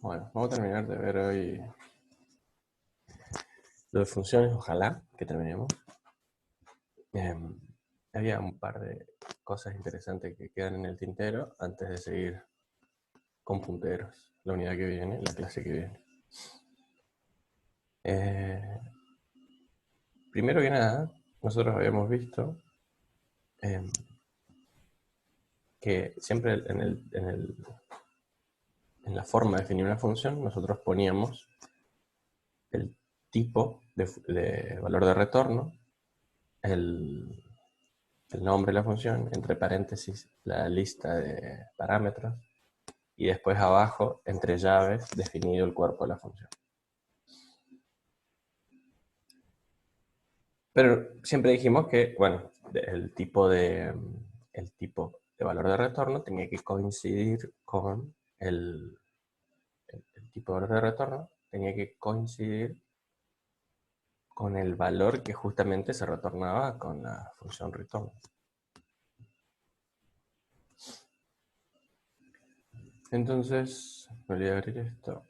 Bueno, vamos a terminar de ver hoy lo de funciones, ojalá que terminemos. Había un par de cosas interesantes que quedan en el tintero antes de seguir con punteros, la unidad que viene, la clase que viene. Primero que nada, nosotros habíamos visto que siempre en la forma de definir una función nosotros poníamos el tipo de valor de retorno, el nombre de la función, entre paréntesis la lista de parámetros y después abajo, entre llaves, definido el cuerpo de la función. Pero siempre dijimos que, bueno, el tipo de valor de retorno tenía que coincidir con el tipo de valor de retorno tenía que coincidir con el valor que justamente se retornaba con la función return. Entonces, voy a abrir esto.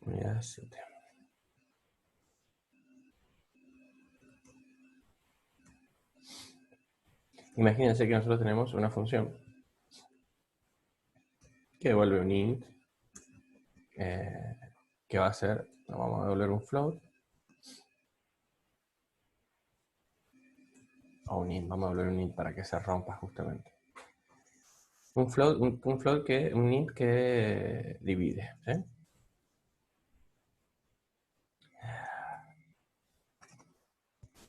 Unidad 7. Imagínense que nosotros tenemos una función que devuelve un int, que va a ser, vamos a devolver un float, o un int, vamos a devolver un int para que se rompa justamente. Un float, un int que divide, ¿sí?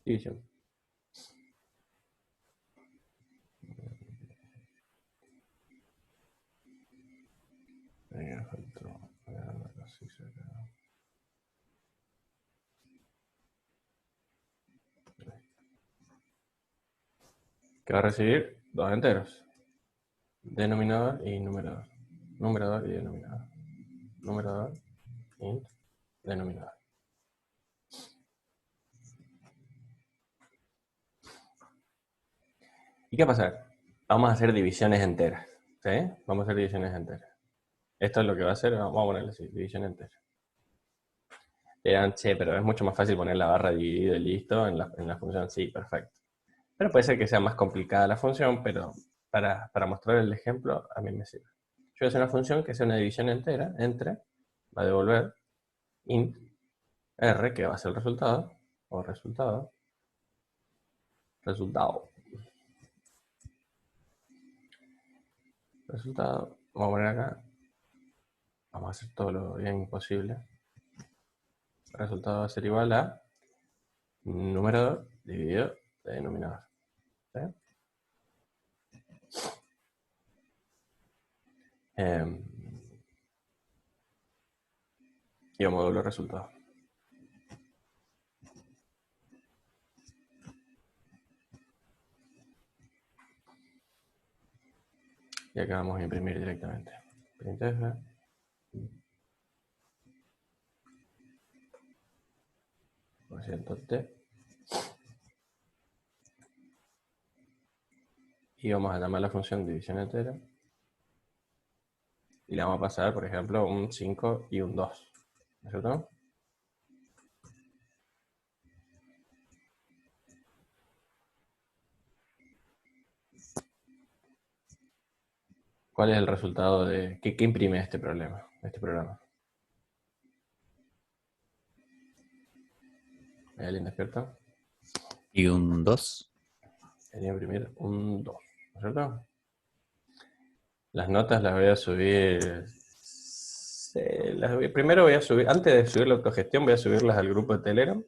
División. Que va a recibir dos enteros, denominador y numerador, numerador y denominador, numerador, int, denominador. ¿Y qué va a pasar? Vamos a hacer divisiones enteras, ¿sí? Vamos a hacer divisiones enteras. Esto es lo que va a hacer, vamos a ponerle así, división entera. Dirán, che, pero es mucho más fácil poner la barra dividida y listo en la función. Sí, perfecto. Pero puede ser que sea más complicada la función, pero para mostrar el ejemplo, a mí me sirve. Yo voy a hacer una función que sea una división entera entre, va a devolver int r, que va a ser el resultado, o resultado, vamos a poner acá, vamos a hacer todo lo bien posible. El resultado va a ser igual a numerador dividido de denominador. ¿Sí? Y vamos a doble resultado. Y acá vamos a imprimir directamente. Printf. Por ciento t. Y vamos a llamar la función división entera. Y le vamos a pasar, por ejemplo, un 5 y un 2. ¿No es cierto? ¿Cuál es el resultado de qué imprime este programa? ¿Hay alguien despierto? Y un 2. Quería imprimir un 2, ¿no es cierto? Las notas las voy a subir. Primero voy a subir, antes de subir la autogestión, voy a subirlas al grupo de Telegram.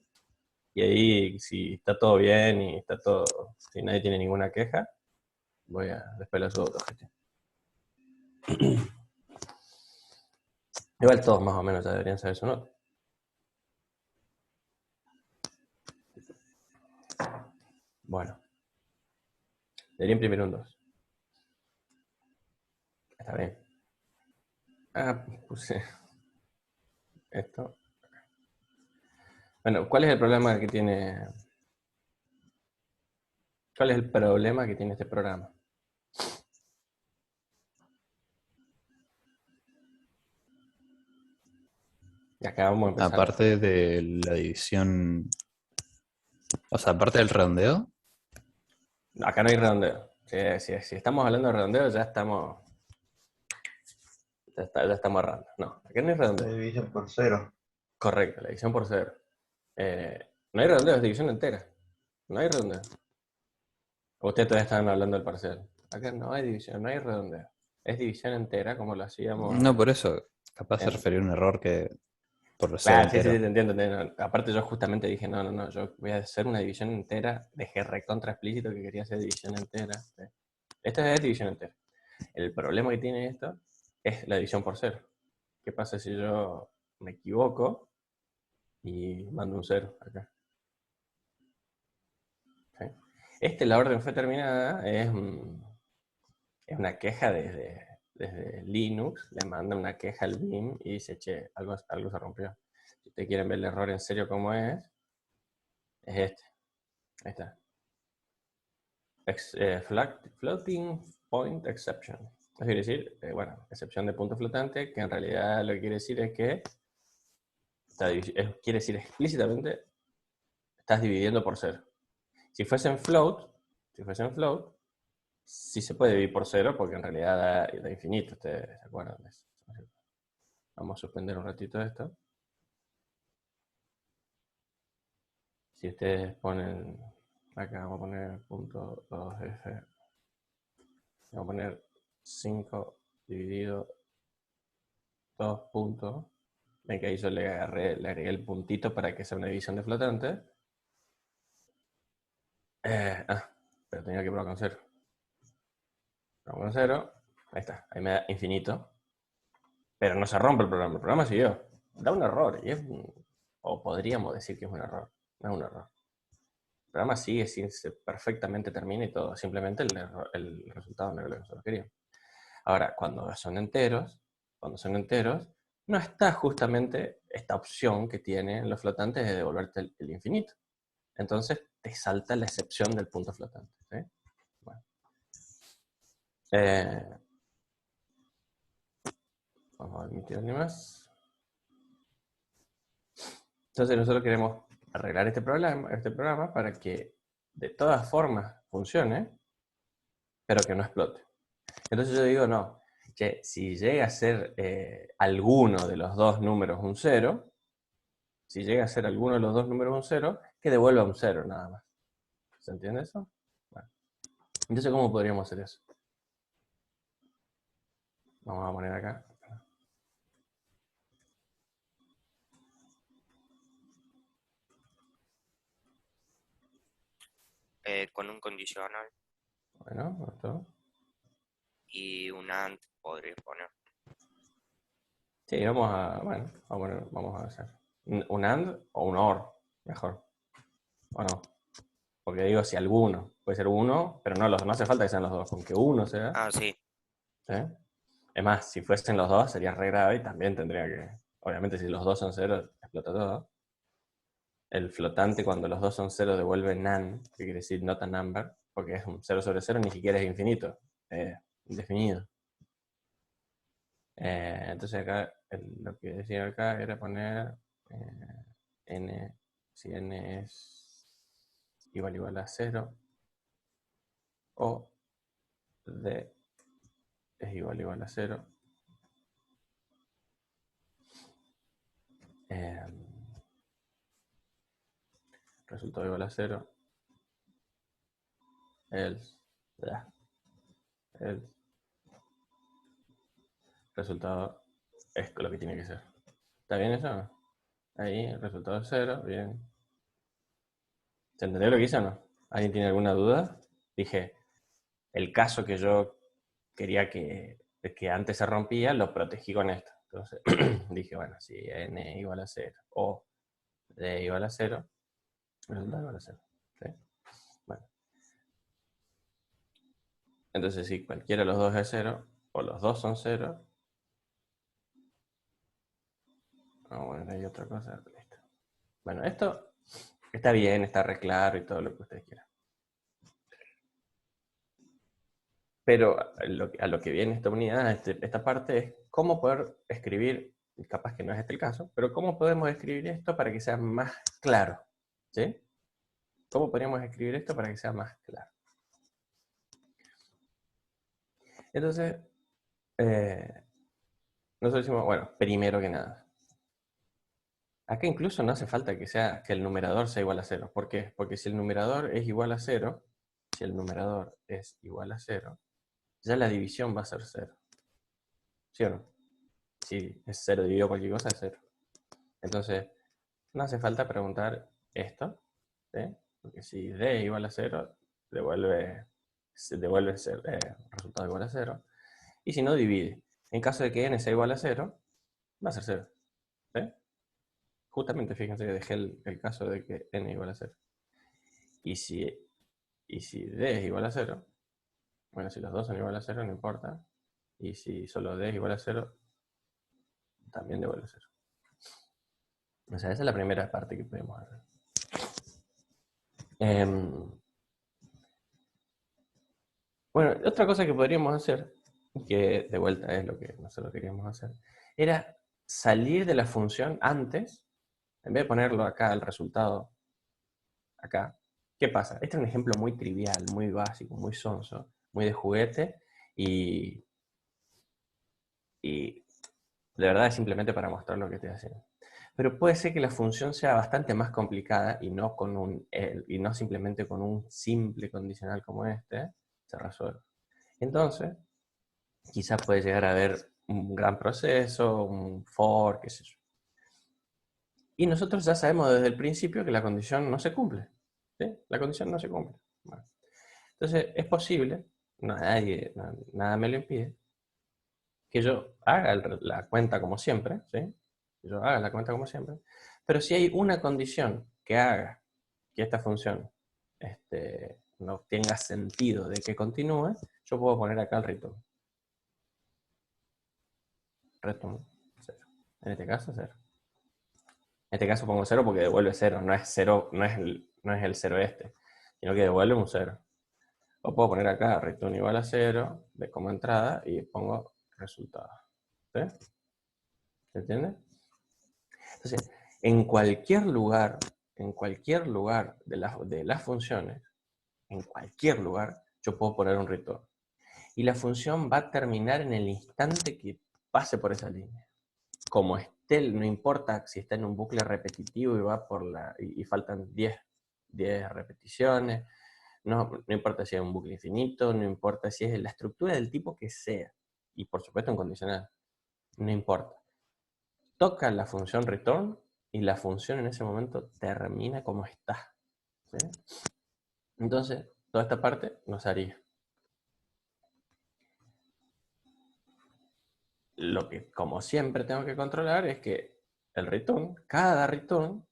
Y ahí, si está todo bien y está todo, si nadie tiene ninguna queja, después la subo a autogestión. Igual todos más o menos ya deberían saber su nota. Bueno, debería imprimir un 2. Está bien. Ah, puse esto. Bueno, ¿cuál es el problema que tiene? ¿Cuál es el problema que tiene este programa? Y acá vamos a empezar. Aparte de la división, o sea, aparte del redondeo. Acá no hay redondeo. Si estamos hablando de redondeo, ya estamos errando. No, acá no hay La redondeo. división por cero. Correcto, la división por cero. No hay redondeo, es división entera. No hay redondeo. Ustedes todavía estaban hablando del parcial. Acá no hay división, no hay redondeo. Es división entera como lo hacíamos No, por eso, capaz se en... refería a un error que por ser Claro, sí, sí, sí, entero. te entiendo, te entiendo. Aparte yo justamente dije, no, yo voy a hacer una división entera. Dejé recontra explícito que quería hacer división entera. ¿Sí? Esta es división entera. El problema que tiene esto es la división por cero. ¿Qué pasa si yo me equivoco y mando un cero acá? ¿Sí? La orden fue terminada, es una queja desde Linux, le manda una queja al BIM y dice, che, algo se rompió. Si ustedes quieren ver el error en serio como es este. Ahí está. Floating Point Exception. Eso quiere decir, bueno, excepción de punto flotante, que en realidad lo que quiere decir es que quiere decir explícitamente estás dividiendo por cero. Si fuese en float, sí se puede dividir por cero porque en realidad da infinito, ustedes se acuerdan de eso. Vamos a suspender un ratito esto. Si ustedes ponen, acá vamos a poner punto 2f, vamos a poner 5 dividido 2 puntos. Ven que ahí yo le agregué el puntito para que sea una división de flotante. Pero tenía que probar con cero. Probar con cero. Ahí está, ahí me da infinito. Pero no se rompe el programa siguió. Da un error, o podríamos decir que es un error. No es un error. El programa sigue, se perfectamente termina y todo. Simplemente el resultado no es lo que nosotros queríamos. Ahora, cuando son enteros, no está justamente esta opción que tienen los flotantes de devolverte el infinito. Entonces te salta la excepción del punto flotante. ¿Sí? Bueno. Vamos a admitir ni más. Entonces nosotros queremos arreglar este programa para que de todas formas funcione, pero que no explote. Entonces yo digo, no, che, si llega a ser alguno de los dos números un cero, que devuelva un cero nada más. ¿Se entiende eso? Bueno. Entonces, ¿cómo podríamos hacer eso? Vamos a poner acá. Con un condicional Bueno, esto. y un AND podría poner. Sí, vamos a hacer un AND o un OR, mejor. ¿O no? Porque digo, si alguno, puede ser uno, pero no hace falta que sean los dos, con que uno sea. Ah, sí. ¿Sí? Es más, si fuesen los dos sería re grave y también tendría que, obviamente si los dos son cero, explota todo. El flotante cuando los dos son cero devuelve NaN, que quiere decir not a number, porque es un 0 sobre 0, ni siquiera es infinito, es indefinido. Entonces acá, lo que decía acá era poner n, si n es igual a 0, o d es igual a 0. Resultado igual a 0. Else, else, resultado es lo que tiene que ser. ¿Está bien eso? Ahí, el resultado es 0, bien. ¿Se entendió lo que hice o no? ¿Alguien tiene alguna duda? Dije, el caso que yo quería que antes se rompía, lo protegí con esto. Entonces dije, bueno, si n igual a 0 o d igual a 0, el resultado igual a 0. ¿Sí? Bueno. Entonces, si cualquiera de los dos es 0, o los dos son 0, bueno, hay otra cosa. Listo. Bueno, esto está bien, está re claro y todo lo que ustedes quieran. Pero a lo que viene esta unidad, esta parte, es cómo poder escribir capaz que no es este el caso, pero ¿cómo podemos escribir esto para que sea más claro? ¿Sí? ¿Cómo podríamos escribir esto para que sea más claro? Entonces, nosotros decimos, bueno, primero que nada. Acá incluso no hace falta que el numerador sea igual a 0. ¿Por qué? Porque si el numerador es igual a 0, si el numerador es igual a 0, ya la división va a ser 0. ¿Sí o no? Si es 0 dividido cualquier cosa, es 0. Entonces, no hace falta preguntar esto, ¿sí? Porque si d es igual a 0, devuelve resultado igual a 0. Y si no, divide. En caso de que n sea igual a 0, va a ser 0. ¿Sí? Justamente fíjense que dejé el caso de que n es igual a 0. Y si d es igual a 0, bueno, si los dos son igual a 0, no importa. Y si solo d es igual a 0, también devuelve 0. O sea, esa es la primera parte que podemos hacer. Bueno, otra cosa que podríamos hacer, que de vuelta es lo que nosotros queríamos hacer, era salir de la función antes, en vez de ponerlo acá, el resultado acá. ¿Qué pasa? Este es un ejemplo muy trivial, muy básico, muy sonso, muy de juguete, y de verdad es simplemente para mostrar lo que estoy haciendo. Pero puede ser que la función sea bastante más complicada y no simplemente con un simple condicional como este se resuelve. Entonces, quizás puede llegar a haber un gran proceso, un for, qué sé yo. Y nosotros ya sabemos desde el principio que la condición no se cumple. ¿Sí? La condición no se cumple. Bueno. Entonces, es posible, nada me lo impide, que yo haga la cuenta como siempre, ¿sí? Que yo haga la cuenta como siempre, pero si hay una condición que haga que esta función no tenga sentido de que continúe, yo puedo poner acá el return. Return 0. En este caso, 0. En este caso pongo 0 porque devuelve 0. No es 0, no es el 0 este, sino que devuelve un 0. O puedo poner acá return igual a 0 como entrada y pongo resultado. ¿Sí? ¿Se entiende? Entonces, en cualquier lugar de las funciones, en cualquier lugar, yo puedo poner un return. Y la función va a terminar en el instante que pase por esa línea. Como esté, no importa si está en un bucle repetitivo y va y faltan 10 repeticiones, no importa si es un bucle infinito, no importa si es la estructura del tipo que sea, y por supuesto un condicional, no importa. Toca la función return y la función en ese momento termina como está. ¿Sí? Entonces, toda esta parte no se haría. Lo que, como siempre, tengo que controlar es que el return, cada return,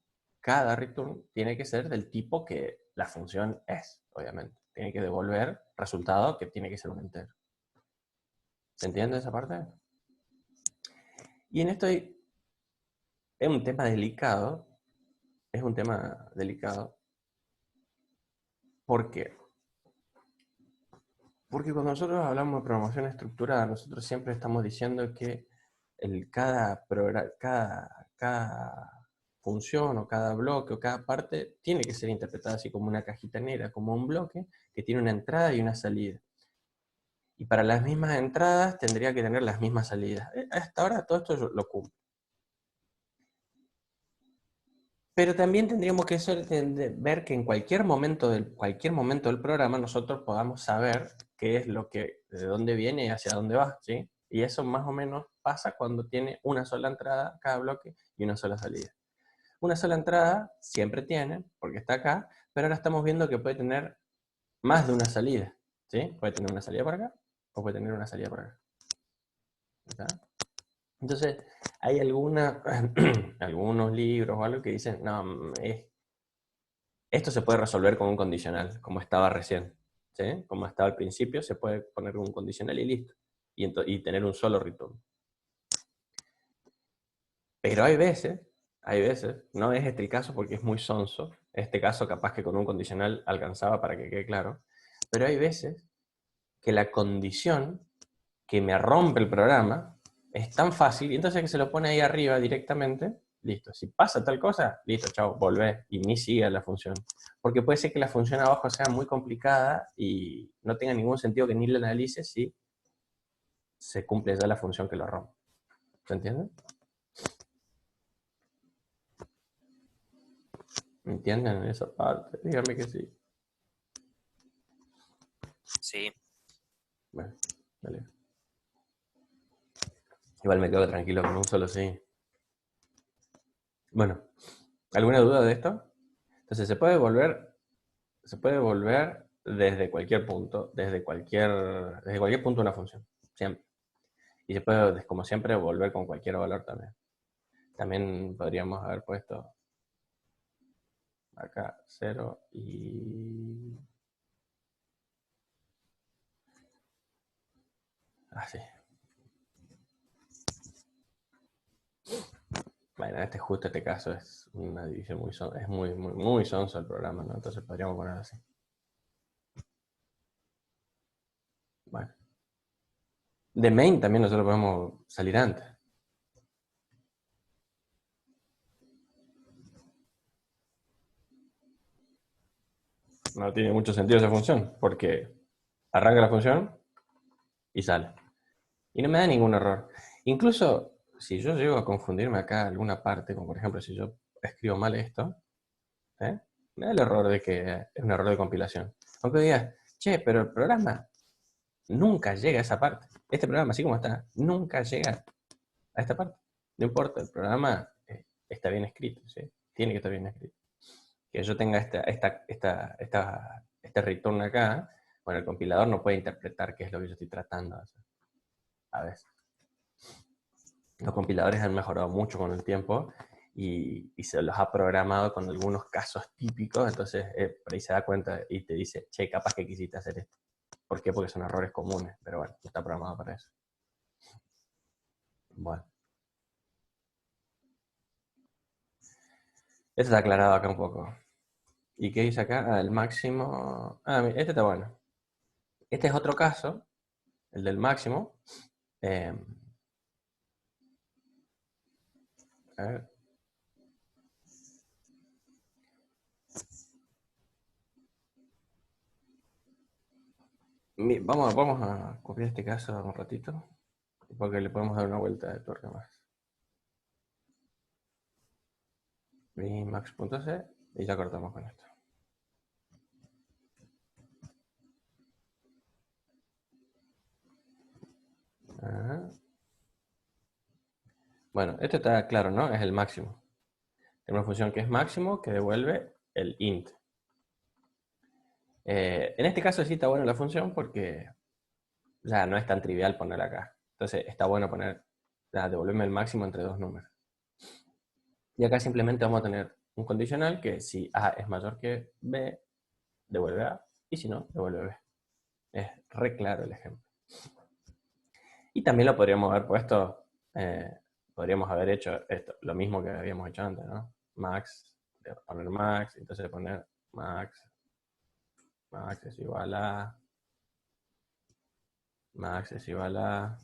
tiene que ser del tipo que la función es, obviamente. Tiene que devolver resultado que tiene que ser un entero. ¿Se entiende esa parte? Y en esto es un tema delicado. Es un tema delicado. ¿Por qué? Porque cuando nosotros hablamos de programación estructurada, nosotros siempre estamos diciendo que cada función o cada bloque o cada parte tiene que ser interpretada así como una cajita negra, como un bloque que tiene una entrada y una salida. Y para las mismas entradas tendría que tener las mismas salidas. Hasta ahora todo esto lo cumple. Pero también tendríamos que ver que en cualquier momento del programa nosotros podamos saber qué es de dónde viene y hacia dónde va, ¿sí? Y eso más o menos pasa cuando tiene una sola entrada cada bloque y una sola salida. Una sola entrada siempre tiene, porque está acá, pero ahora estamos viendo que puede tener más de una salida, ¿sí? Puede tener una salida por acá o puede tener una salida por acá. ¿Está? Entonces, hay algunos libros o algo que dicen, no, esto se puede resolver con un condicional, como estaba recién. ¿Sí? Como estaba al principio, se puede poner un condicional y listo. Y tener un solo return. Pero hay veces, no es este el caso porque es muy sonso. Este caso capaz que con un condicional alcanzaba para que quede claro. Pero hay veces que la condición que me rompe el programa es tan fácil, y entonces que se lo pone ahí arriba directamente, listo. Si pasa tal cosa, listo, chao, volvé, y ni siga la función. Porque puede ser que la función abajo sea muy complicada y no tenga ningún sentido que ni la analices si se cumple ya la función que lo rompe. ¿Se entiende? ¿Entienden esa parte? Dígame que sí. Sí. Bueno, dale. Igual me quedo tranquilo con un solo sí. Bueno, ¿alguna duda de esto? Entonces se puede volver desde cualquier punto, desde cualquier punto de una función, siempre. Y se puede, como siempre, volver con cualquier valor también. También podríamos haber puesto acá 0 y... así. Bueno, justo este caso es una división muy sonsa, es muy sonso el programa, ¿no? Entonces podríamos poner así. Bueno. De main también nosotros podemos salir antes. No tiene mucho sentido esa función, porque arranca la función y sale. Y no me da ningún error. Incluso si yo llego a confundirme acá alguna parte, como por ejemplo si yo escribo mal esto, ¿eh? Me da el error de que es un error de compilación. Aunque digas, che, pero el programa nunca llega a esa parte. Este programa, así como está, nunca llega a esta parte. No importa, el programa está bien escrito, ¿sí? Tiene que estar bien escrito. Que yo tenga este return acá, bueno, el compilador no puede interpretar qué es lo que yo estoy tratando de hacer. A veces. Los compiladores han mejorado mucho con el tiempo y se los ha programado con algunos casos típicos, entonces por ahí se da cuenta y te dice, che, capaz que quisiste hacer esto. ¿Por qué? Porque son errores comunes, pero bueno, no está programado para eso. Bueno. Esto está aclarado acá un poco. ¿Y qué dice acá? Ah, el máximo... Ah, este está bueno. Este es otro caso, el del máximo. A ver. Vamos a copiar este caso un ratito, porque le podemos dar una vuelta de tuerca más. Max.c y ya cortamos con esto. Ajá. Bueno, esto está claro, ¿no? Es el máximo. Tenemos una función que es máximo que devuelve el int. En este caso sí está buena la función porque ya no es tan trivial ponerla acá. Entonces está bueno poner, ya, devolverme el máximo entre dos números. Y acá simplemente vamos a tener un condicional que si A es mayor que B, devuelve A, y si no, devuelve B. Es re claro el ejemplo. Y también lo podríamos haber puesto, podríamos haber hecho esto, lo mismo que habíamos hecho antes, ¿no? Max, poner max, entonces poner max es igual a, max es igual a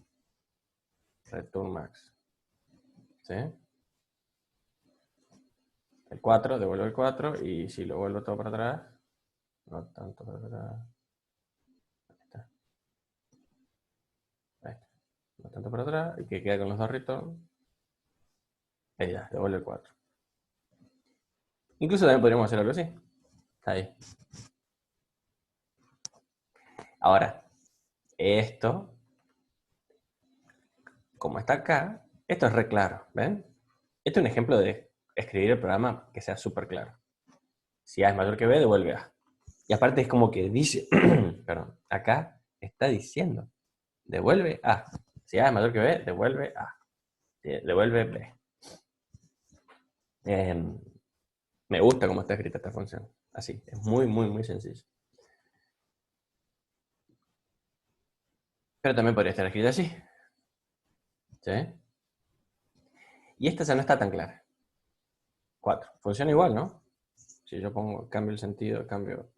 return max. ¿Sí? El 4, devuelvo el 4, y si lo vuelvo todo para atrás, no tanto para atrás, ahí está. Ahí está. No tanto para atrás, y que queda con los dos return, ahí ya, devuelve el 4. Incluso también podríamos hacer algo así. Está ahí. Ahora, esto, como está acá, esto es re claro, ¿ven? Este es un ejemplo de escribir el programa que sea súper claro. Si A es mayor que B, devuelve A. Y aparte es como que dice, perdón, acá está diciendo, devuelve A. Si A es mayor que B, devuelve A. Devuelve B. Me gusta cómo está escrita esta función. Así, es muy sencillo. Pero también podría estar escrita así. ¿Sí? Y esta ya no está tan clara. 4. Funciona igual, ¿no? Si yo pongo, cambio el sentido, cambio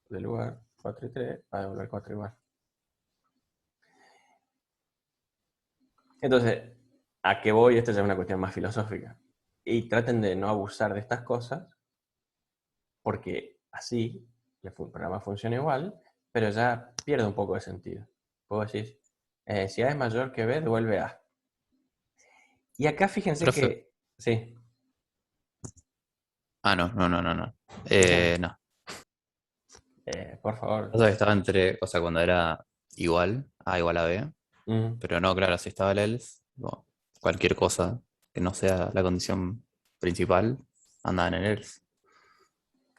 de lugar, 4 y 3, va a devolver 4 igual. Entonces, ¿a qué voy? Esta ya es una cuestión más filosófica. Y traten de no abusar de estas cosas, porque así el programa funciona igual, pero ya pierde un poco de sentido. Puedo decir, si A es mayor que B, devuelve A. Y acá fíjense Profe. que, sí, Ah, no, no, no, no, no. dígame, No. por favor. O sea, estaba entre, o sea, cuando era igual, A igual a B, Mm, pero no, claro, si estaba el else, no, cualquier cosa que no sea la condición principal, anda en el else,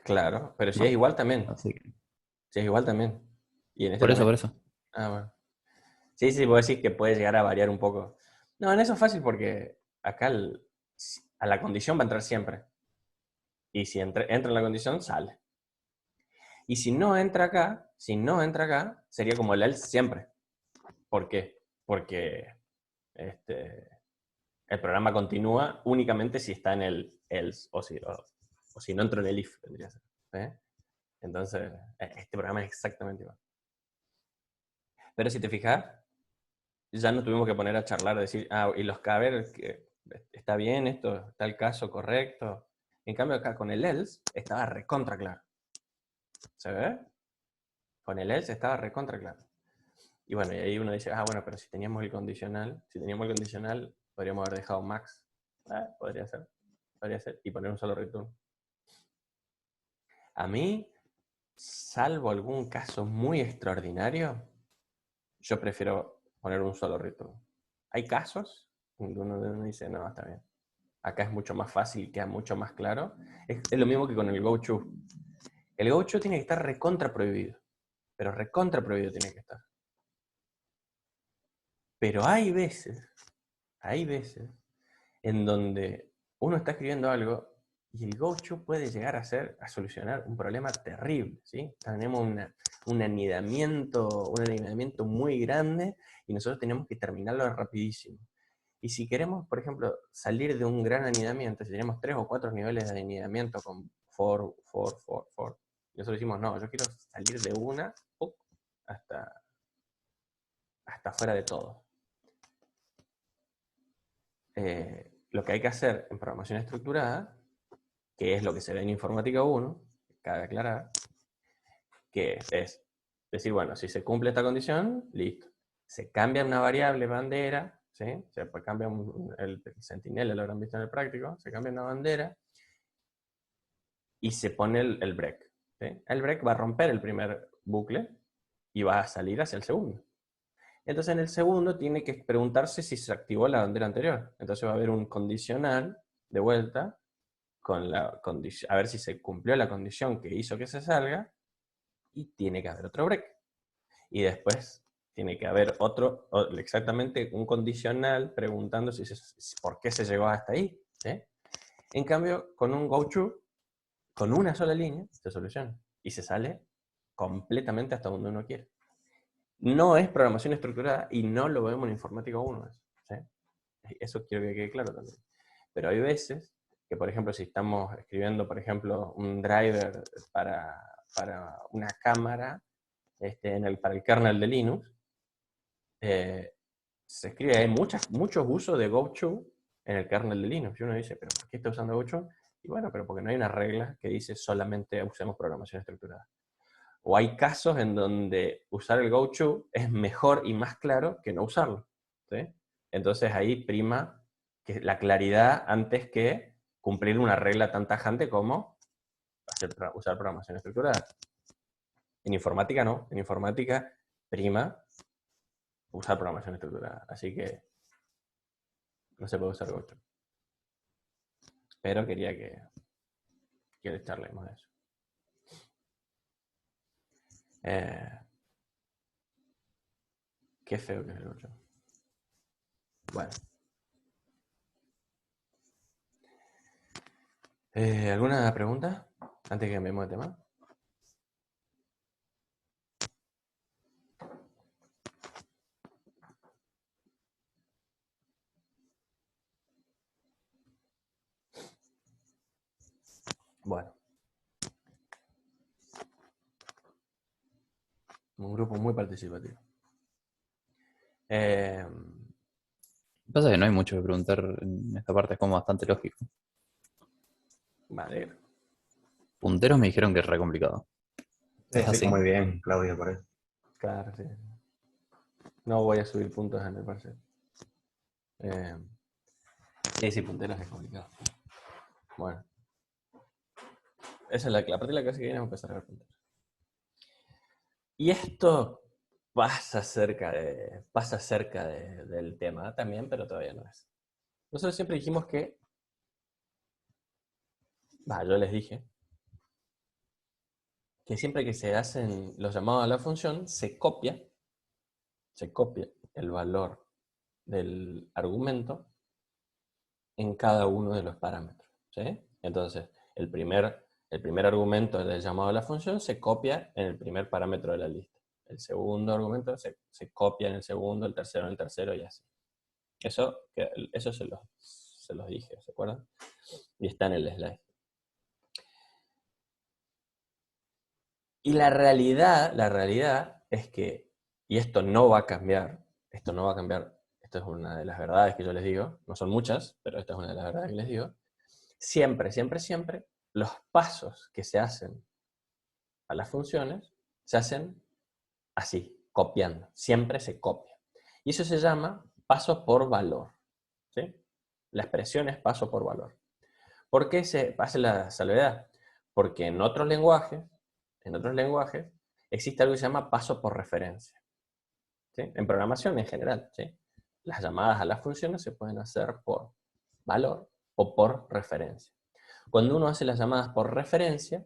claro, pero si es ¿no? igual también, Así que, si es igual también. Y en ese por eso, también. por eso. Ah, bueno. Sí, sí, puedo decir que puede llegar a variar un poco. No, en eso es fácil porque acá a la condición va a entrar siempre. Y si entra en la condición, sale. Y si no entra acá, sería como el else siempre. ¿Por qué? Porque este, el programa continúa únicamente si está en el else o si no entra en el if, vendría a ser. ¿Eh? Entonces, este programa es exactamente igual. Pero si te fijas, ya no tuvimos que poner a charlar, decir, y los a ver, está bien esto, está el caso correcto. En cambio, acá con el else estaba recontra claro. ¿Se ve? Con el else estaba recontra claro. Y bueno, y ahí uno dice, bueno, pero si teníamos el condicional, podríamos haber dejado max. Podría ser, y poner un solo return. A mí, salvo algún caso muy extraordinario, yo prefiero poner un solo return. Hay casos donde uno dice, no, está bien. Acá es mucho más fácil, queda mucho más claro. Es lo mismo que con el go-to. El go-to tiene que estar recontra prohibido, pero recontra prohibido tiene que estar. Pero hay veces en donde uno está escribiendo algo y el go-to puede llegar a solucionar un problema terrible, ¿sí? Tenemos un anidamiento muy grande y nosotros tenemos que terminarlo rapidísimo. Y si queremos, por ejemplo, salir de un gran anidamiento, si tenemos 3 o 4 niveles de anidamiento con for, nosotros decimos, no, yo quiero salir de una hasta, hasta fuera de todo. Lo que hay que hacer en programación estructurada, que es lo que se ve en Informática 1, cabe aclarar, que es decir, bueno, si se cumple esta condición, listo. Se cambia una variable bandera, ¿sí? Se cambia el sentinela, lo habrán visto en el práctico, se cambia una bandera y se pone el break. ¿Sí? El break va a romper el primer bucle y va a salir hacia el segundo. Entonces en el segundo tiene que preguntarse si se activó la bandera anterior. Entonces va a haber un condicional de vuelta con la condición, a ver si se cumplió la condición que hizo que se salga y tiene que haber otro break. Y después tiene que haber exactamente un condicional preguntando por qué se llegó hasta ahí. ¿Sí? En cambio, con un go-to, con una sola línea, se soluciona y se sale completamente hasta donde uno quiere. No es programación estructurada y no lo vemos en Informática 1. ¿Sí? Eso quiero que quede claro también. Pero hay veces que, por ejemplo, si estamos escribiendo, por ejemplo, un driver para una cámara para el kernel de Linux, se escribe, hay muchos usos de GoTo en el kernel de Linux. Y uno dice, ¿pero por qué está usando GoTo? Y bueno, pero porque no hay una regla que dice solamente usemos programación estructurada. O hay casos en donde usar el GoTo es mejor y más claro que no usarlo. ¿Sí? Entonces ahí prima la claridad antes que cumplir una regla tan tajante como usar programación estructurada. En informática no, en informática prima usar programación estructurada. Así que no se puede usar GoTo. Pero quería que charlemos de eso. Eh, qué feo que es el GoTo. Bueno. ¿Alguna pregunta? Antes que cambiemos de tema. Bueno. Un grupo muy participativo. Pasa que no hay mucho que preguntar en esta parte, es como bastante lógico. Vale. Punteros me dijeron que es re complicado. Te Es explico así. muy bien, Claudia, por eso. Claro, sí. No voy a subir puntos en el parcial. Sí, punteros es complicado. Bueno. Esa es la parte de la clase que viene, vamos a empezar a ver punteros. Y esto pasa cerca del tema también, pero todavía no es. Nosotros siempre dijimos que, yo les dije, que siempre que se hacen los llamados a la función, se copia el valor del argumento en cada uno de los parámetros, ¿sí? Entonces, el primer argumento del llamado a la función se copia en el primer parámetro de la lista. El segundo argumento se copia en el segundo, el tercero en el tercero y así. Eso se los dije, ¿se acuerdan? Y está en el slide. Y la realidad es que, y esto no va a cambiar, esto es una de las verdades que yo les digo, no son muchas, pero esta es una de las verdades que les digo, siempre, los pasos que se hacen a las funciones se hacen así, copiando, siempre se copia. Y eso se llama paso por valor, ¿sí? La expresión es paso por valor. ¿Por qué se hace la salvedad? Porque en otros lenguajes, existe algo que se llama paso por referencia, ¿sí? En programación en general, ¿sí? Las llamadas a las funciones se pueden hacer por valor o por referencia. Cuando uno hace las llamadas por referencia,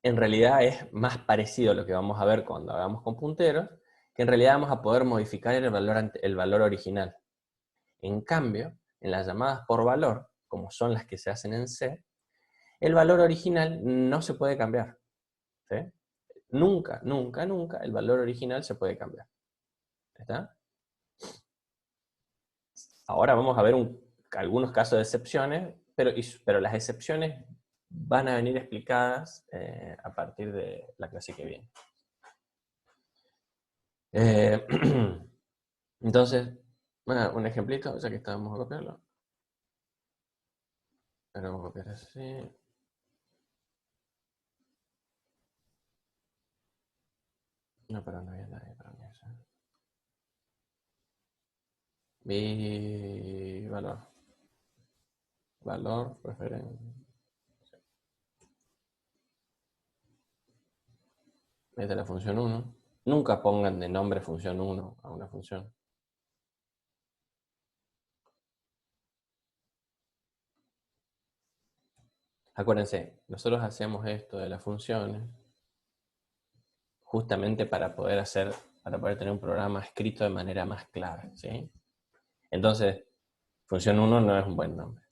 en realidad es más parecido a lo que vamos a ver cuando hagamos con punteros, que en realidad vamos a poder modificar el valor original. En cambio, en las llamadas por valor, como son las que se hacen en C, el valor original no se puede cambiar, ¿sí? Nunca el valor original se puede cambiar. ¿Está? Ahora vamos a ver algunos casos de excepciones, pero las excepciones van a venir explicadas a partir de la clase que viene. Entonces, un ejemplito, ya que estábamos a copiarlo. Ahora vamos a copiar así. No, pero no había nadie para mí. Valor. Valor, referencia. Esta es la función 1. Nunca pongan de nombre función 1 a una función. Acuérdense, nosotros hacemos esto de las funciones justamente para poder tener un programa escrito de manera más clara, ¿sí? Entonces, función 1 no es un buen nombre.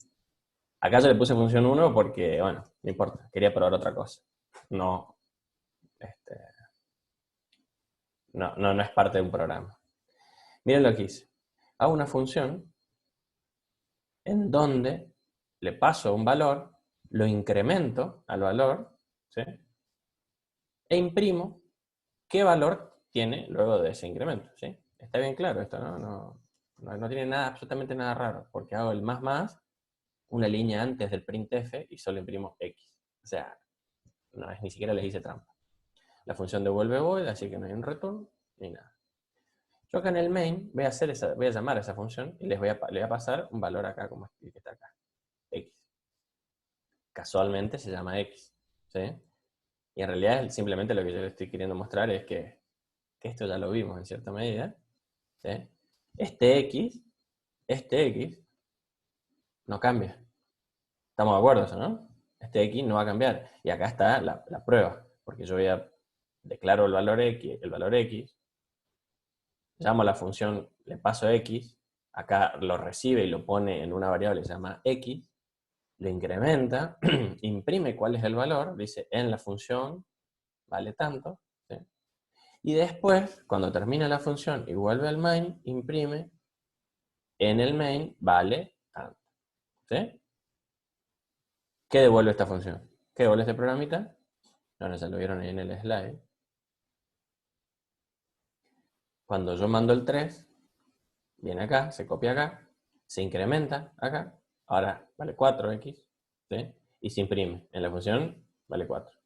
Acá yo le puse función 1 porque, bueno, no importa, quería probar otra cosa. No es parte de un programa. Miren lo que hice. Hago una función en donde le paso un valor, lo incremento al valor, ¿sí? E imprimo qué valor tiene luego de ese incremento, ¿sí? Está bien claro esto, ¿no? No tiene nada, absolutamente nada raro, porque hago el más, una línea antes del printf y solo imprimo x. O sea, ni siquiera les hice trampa. La función devuelve void, así que no hay un return ni nada. Yo acá en el main voy a llamar a esa función y le voy a pasar un valor acá como el que está acá, x. Casualmente se llama x, ¿sí? Y en realidad simplemente lo que yo le estoy queriendo mostrar es que esto ya lo vimos en cierta medida, ¿sí? Este x no cambia. ¿Estamos de acuerdo eso, no? Este x no va a cambiar. Y acá está la prueba, porque yo declaro el valor x, llamo a la función, le paso x, acá lo recibe y lo pone en una variable que se llama x, lo incrementa, imprime cuál es el valor, dice en la función vale tanto, ¿sí? Y después, cuando termina la función y vuelve al main, imprime en el main vale tanto, ¿sí? ¿Qué devuelve esta función? ¿Qué devuelve este programita? Bueno, ya lo vieron ahí en el slide. Cuando yo mando el 3, viene acá, se copia acá, se incrementa acá, ahora vale 4x, ¿sí? Y se imprime en la función, vale 4.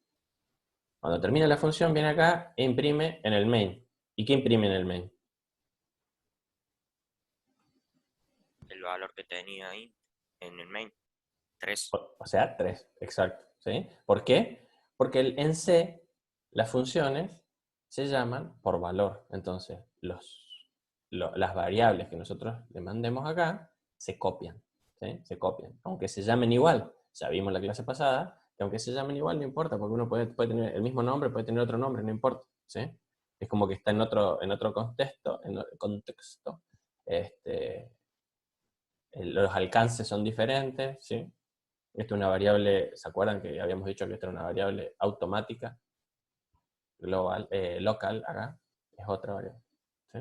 Cuando termina la función, viene acá e imprime en el main. ¿Y qué imprime en el main? El valor que tenía ahí en el main. 3. O sea, 3, exacto. ¿Sí? ¿Por qué? Porque en C las funciones se llaman por valor. Entonces, las variables que nosotros le mandemos acá se copian. ¿Sí? Se copian. Aunque se llamen igual. Ya vimos la clase pasada que aunque se llamen igual no importa, porque uno puede tener el mismo nombre, puede tener otro nombre, no importa. ¿Sí? Es como que está en otro contexto, los alcances son diferentes, ¿sí? Esto es una variable, ¿se acuerdan que habíamos dicho que esta era una variable automática? Global, local, acá, es otra variable. ¿Sí?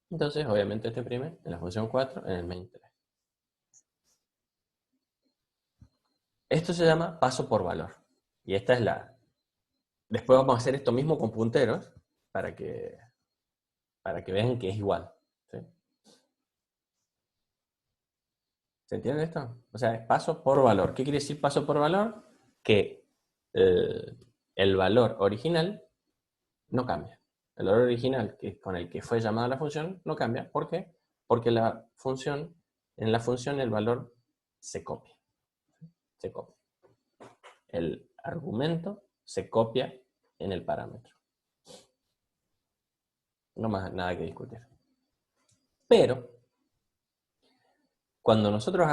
Entonces, obviamente, este imprime en la función 4 en el main 3. Esto se llama paso por valor. Y esta es la... Después vamos a hacer esto mismo con punteros para que vean que es igual. ¿Sí? ¿Se entiende esto? O sea, es paso por valor. ¿Qué quiere decir paso por valor? Que el valor original no cambia. El valor original con el que fue llamada la función no cambia. ¿Por qué? Porque en la función el valor se copia. Se copia. El argumento se copia en el parámetro. No más nada que discutir. Pero, cuando nosotros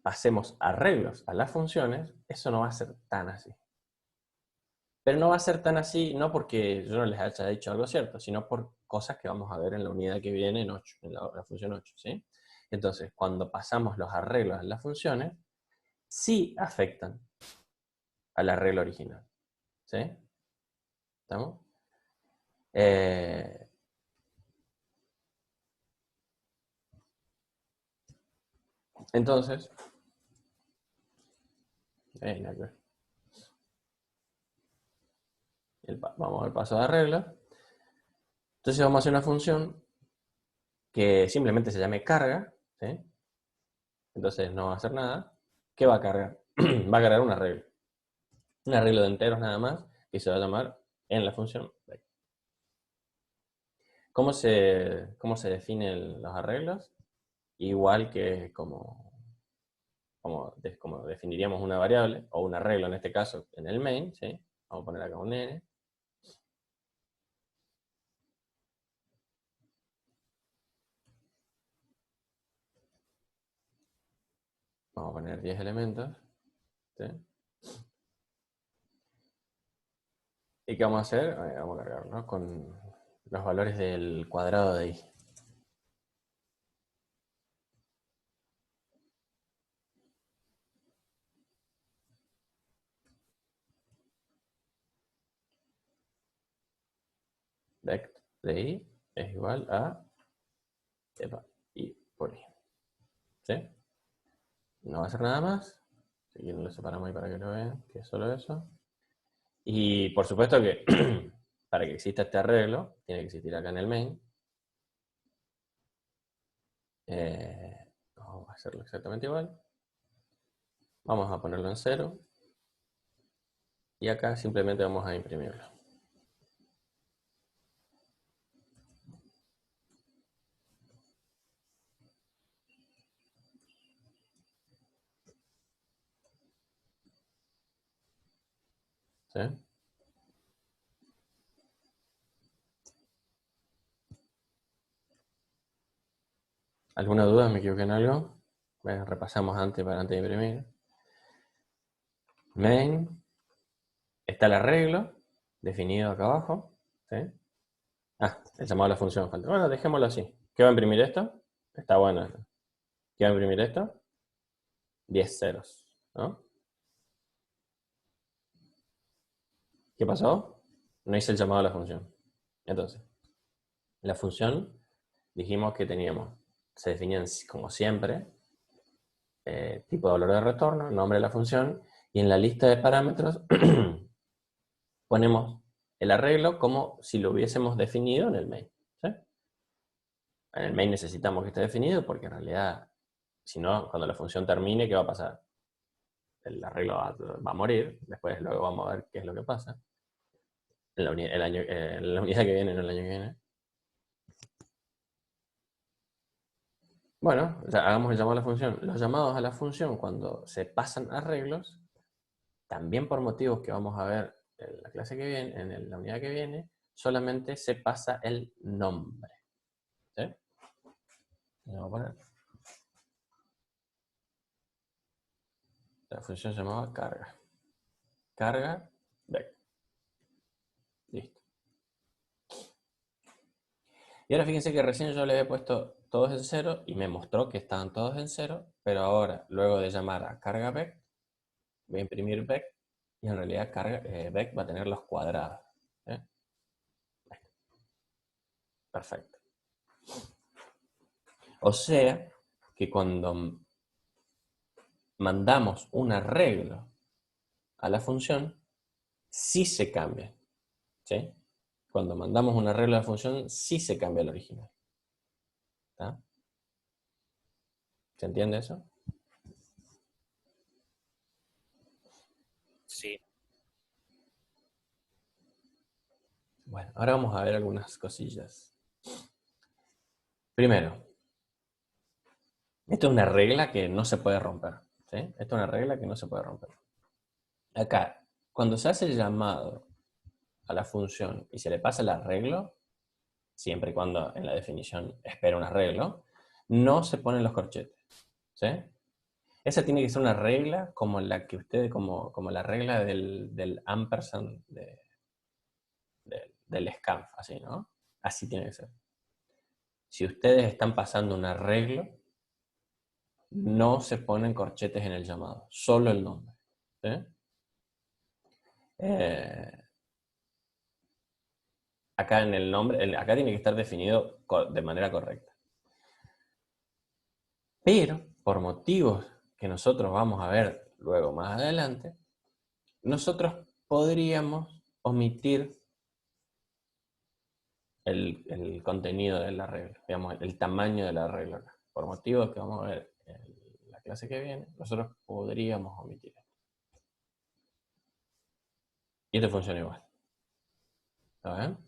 pasemos arreglos a las funciones, eso no va a ser tan así. Pero no va a ser tan así, no porque yo no les haya dicho algo cierto, sino por cosas que vamos a ver en la unidad que viene en 8, en la función 8, ¿sí? Entonces, cuando pasamos los arreglos a las funciones, sí afectan al arreglo original, ¿sí? ¿Estamos? Entonces, vamos al paso de arreglo. Entonces vamos a hacer una función que simplemente se llame carga, ¿sí? Entonces no va a hacer nada. ¿Qué va a cargar? Va a cargar un arreglo. Un arreglo de enteros nada más, que se va a llamar en la función vector. ¿Cómo se definen los arreglos? Igual que como definiríamos una variable, o un arreglo en este caso en el main, ¿sí? Vamos a poner acá un n. Vamos a poner 10 elementos, ¿sí? ¿Y qué vamos a hacer? Vamos a cargar, ¿no? Con los valores del cuadrado de i. Vector de i es igual a i por i. ¿Sí? No va a hacer nada más. Así que lo separamos ahí para que lo vean, que es solo eso. Y por supuesto que para que exista este arreglo, tiene que existir acá en el main. Vamos a hacerlo exactamente igual. Vamos a ponerlo en 0. Y acá simplemente vamos a imprimirlo. ¿Sí? ¿Alguna duda? ¿Me equivoqué en algo? Bueno, repasamos antes de imprimir. Main. Está el arreglo definido acá abajo. ¿Sí? El llamado a la función falta. Bueno, dejémoslo así. ¿Qué va a imprimir esto? Está bueno esto. ¿Qué va a imprimir esto? 10 ceros, ¿no? ¿Qué pasó? No hice el llamado a la función. Entonces, la función dijimos que se definían como siempre, tipo de valor de retorno, nombre de la función, y en la lista de parámetros ponemos el arreglo como si lo hubiésemos definido en el main. ¿Sí? En el main necesitamos que esté definido porque en realidad, si no, cuando la función termine, ¿qué va a pasar? El arreglo va a morir, después luego vamos a ver qué es lo que pasa. En la unidad que viene, no el año que viene. Bueno, ya hagamos el llamado a la función. Los llamados a la función, cuando se pasan arreglos, también por motivos que vamos a ver en la clase que viene, en la unidad que viene, solamente se pasa el nombre. ¿Sí? Vamos a poner. La función se llamaba carga. Carga, vec. Listo. Y ahora fíjense que recién yo le había puesto todos en 0 y me mostró que estaban todos en 0, pero ahora, luego de llamar a carga vec, voy a imprimir vec y en realidad carga, vec va a tener los cuadrados. ¿Eh? Perfecto. O sea que cuando mandamos un arreglo a la función, sí se cambia. ¿Sí? Cuando mandamos un arreglo a la función, sí se cambia el original. ¿Está? ¿Se entiende eso? Sí. Bueno, ahora vamos a ver algunas cosillas. Primero, esto es una regla que no se puede romper. ¿Sí? Esto es una regla que no se puede romper. Acá, cuando se hace el llamado a la función y se le pasa el arreglo, siempre y cuando en la definición espera un arreglo, no se ponen los corchetes. ¿Sí? Esa tiene que ser una regla como la que ustedes, como la regla del ampersand del scanf, así, ¿no? Así tiene que ser. Si ustedes están pasando un arreglo, no se ponen corchetes en el llamado, solo el nombre. ¿Sí? Acá en el nombre, acá tiene que estar definido de manera correcta. Pero, por motivos que nosotros vamos a ver luego más adelante, nosotros podríamos omitir el contenido del arreglo, digamos, el tamaño del arreglo. Por motivos que vamos a ver en la clase que viene, nosotros podríamos omitir esto. Y esto funciona igual. ¿Está bien?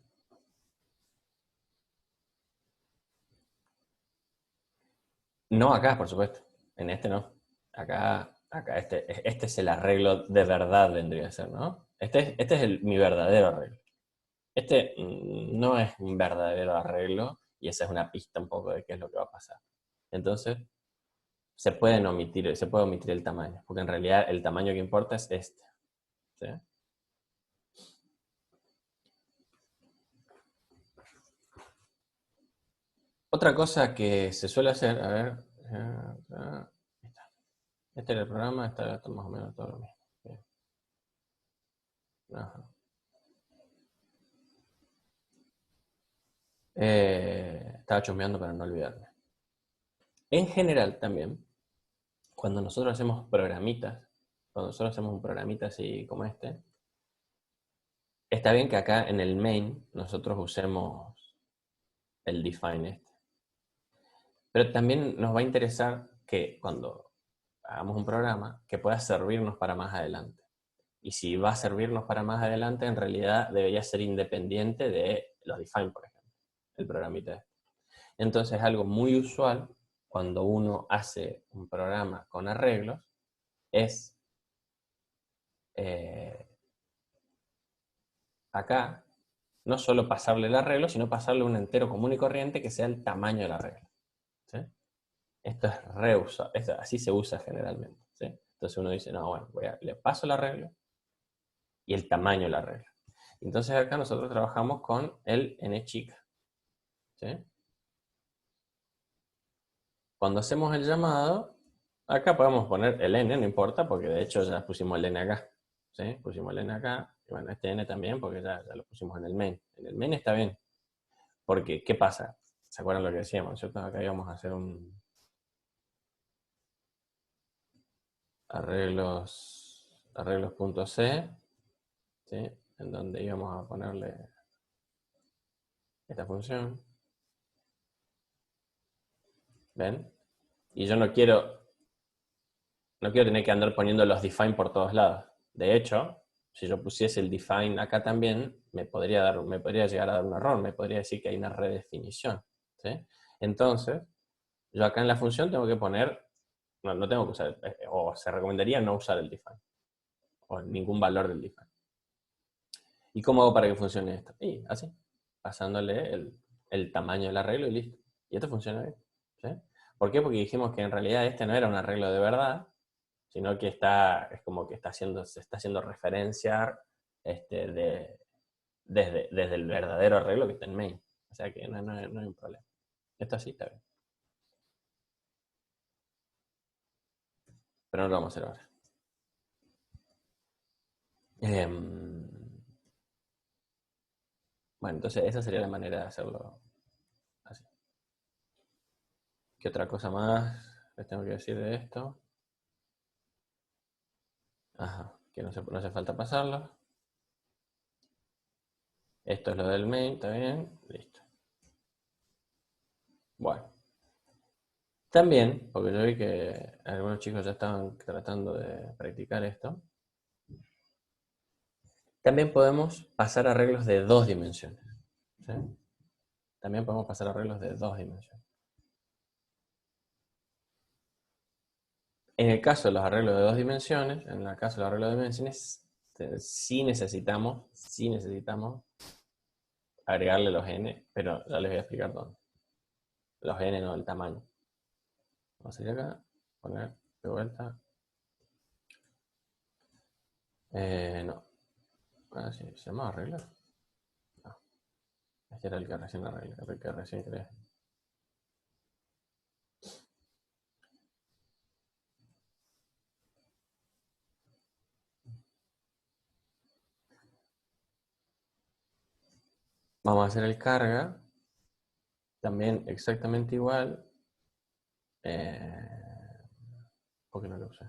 No acá, por supuesto. En este no. Acá este es el arreglo de verdad, vendría a ser, ¿no? Este es mi verdadero arreglo. Este no es un verdadero arreglo y esa es una pista un poco de qué es lo que va a pasar. Entonces, se puede omitir el tamaño, porque en realidad el tamaño que importa es este. ¿Sí? Otra cosa que se suele hacer, a ver, este era el programa, está más o menos todo lo mismo. Bien. Ajá. Estaba chusmeando para no olvidarme. En general también, cuando nosotros hacemos programitas, cuando nosotros hacemos un programita así como este, está bien que acá en el main nosotros usemos el define este. Pero también nos va a interesar que cuando hagamos un programa, que pueda servirnos para más adelante. Y si va a servirnos para más adelante, en realidad debería ser independiente de los define, por ejemplo, el programita este. Entonces, algo muy usual cuando uno hace un programa con arreglos es acá no solo pasarle el arreglo, sino pasarle un entero común y corriente que sea el tamaño del arreglo. ¿Sí? Esto es reusado, así se usa generalmente. ¿Sí? Entonces uno dice, no, bueno, le paso el arreglo y el tamaño del arreglo. Entonces acá nosotros trabajamos con el n chica. ¿Sí? Cuando hacemos el llamado, acá podemos poner el n, no importa, porque de hecho ya pusimos el n acá. ¿Sí? Pusimos el n acá, y bueno, este n también, porque ya lo pusimos en el main. En el main está bien. Porque, ¿qué pasa? ¿Se acuerdan lo que decíamos? ¿Cierto? Acá íbamos a hacer un arreglos.c, ¿sí? En donde íbamos a ponerle esta función. ¿Ven? Y yo no quiero tener que andar poniendo los define por todos lados. De hecho, si yo pusiese el define acá también, me podría llegar a dar un error, me podría decir que hay una redefinición. ¿Sí? Entonces, yo acá en la función tengo que poner, no tengo que usar, o se recomendaría no usar el define, o ningún valor del define. ¿Y cómo hago para que funcione esto? Y así, pasándole el tamaño del arreglo y listo. Y esto funciona bien. ¿Sí? ¿Por qué? Porque dijimos que en realidad este no era un arreglo de verdad, sino que es como que se está haciendo referenciar desde el verdadero arreglo que está en main. O sea que no hay un problema. Esto así está bien. Pero no lo vamos a hacer ahora. Bueno, entonces esa sería la manera de hacerlo así. ¿Qué otra cosa más les tengo que decir de esto? Ajá, que no hace falta pasarlo. Esto es lo del main, ¿está bien? Listo. Bueno. También, porque yo vi que algunos chicos ya estaban tratando de practicar esto, también podemos pasar arreglos de 2 dimensiones. ¿Sí? También podemos pasar arreglos de 2 dimensiones. En el caso de los arreglos de 2 dimensiones, sí necesitamos agregarle los n, pero ya les voy a explicar dónde. Los n no, el tamaño. Vamos a ir acá, poner de vuelta. No. Ah, sí, ¿se llama arreglar? No. Este era el que recién arreglé, el que recién creé. Vamos a hacer el carga. También exactamente igual. ¿Por qué no lo usé?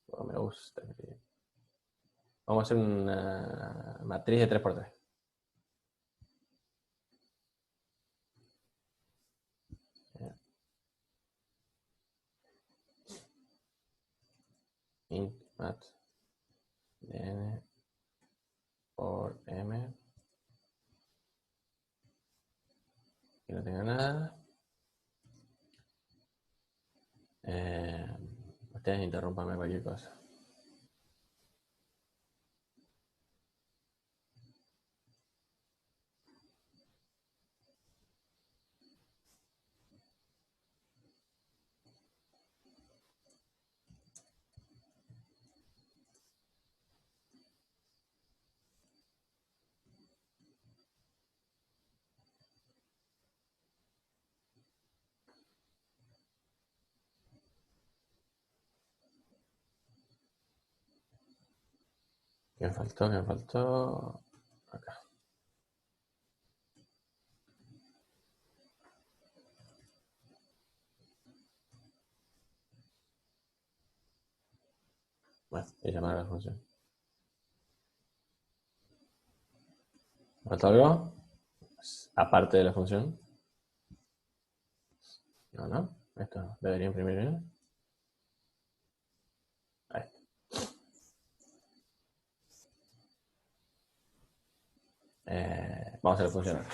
No me gusta. Vamos a hacer una matriz de 3×3. Int mat n por m. Que no tenga nada. Ustedes interrúmpanme cualquier cosa. ¿Qué me faltó? ¿Qué me faltó? Acá. Bueno, y llamar a la función. ¿Falta algo? Aparte de la función. No. Esto debería imprimir bien. Ahí. Vamos a hacer funcionar.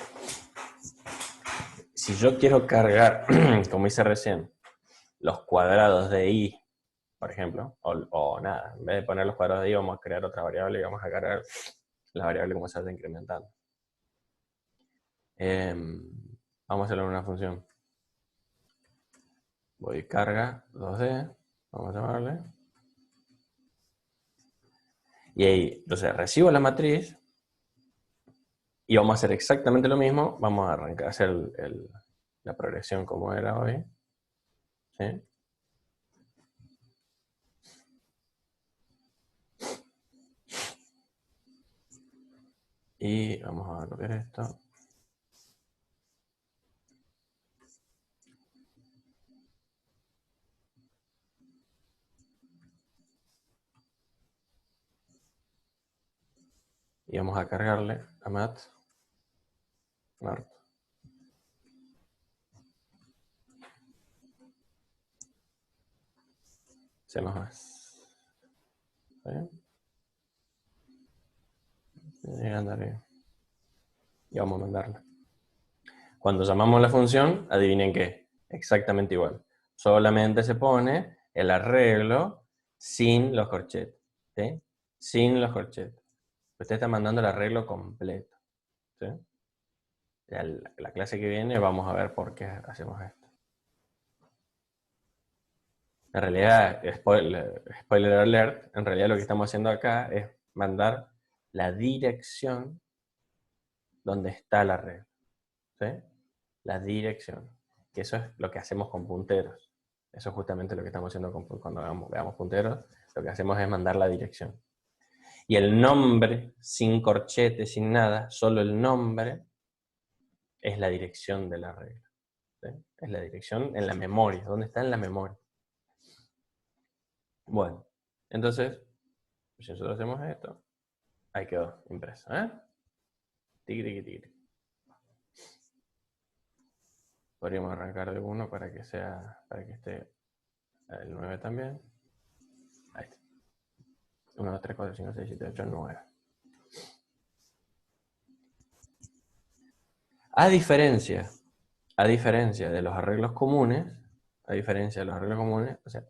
Si yo quiero cargar, como hice recién, los cuadrados de i, por ejemplo, o nada, en vez de poner los cuadrados de i, vamos a crear otra variable y vamos a cargar la variable como se vaya incrementando. Vamos a hacerlo en una función. Voy carga 2D, vamos a llamarle. Y ahí, entonces recibo la matriz y vamos a hacer exactamente lo mismo. Vamos a arrancar a hacer la progresión como era hoy. ¿Sí? Y vamos a copiar esto. Y vamos a cargarle a mat. C++. ¿Está bien? Llegando arriba. Y vamos a mandarla. Cuando llamamos la función, adivinen qué. Exactamente igual. Solamente se pone el arreglo sin los corchetes. ¿Sí? Sin los corchetes. Usted está mandando el arreglo completo. ¿Sí? Ya la clase que viene vamos a ver por qué hacemos esto. En realidad, spoiler alert, en realidad lo que estamos haciendo acá es mandar la dirección donde está el arreglo. ¿Sí? La dirección. Que eso es lo que hacemos con punteros. Eso es justamente lo que estamos haciendo cuando veamos punteros. Lo que hacemos es mandar la dirección. Y el nombre, sin corchete, sin nada, solo el nombre, es la dirección de la regla. ¿Sí? Es la dirección en la memoria. ¿Dónde está en la memoria? Bueno, entonces, si nosotros hacemos esto, ahí quedó impreso. Tigri, tigri. Podríamos arrancar de 1 para que esté el 9 también. Ahí está. 1, 2, 3, 4, 5, 6, 7, 8, 9. A diferencia de los arreglos comunes, o sea,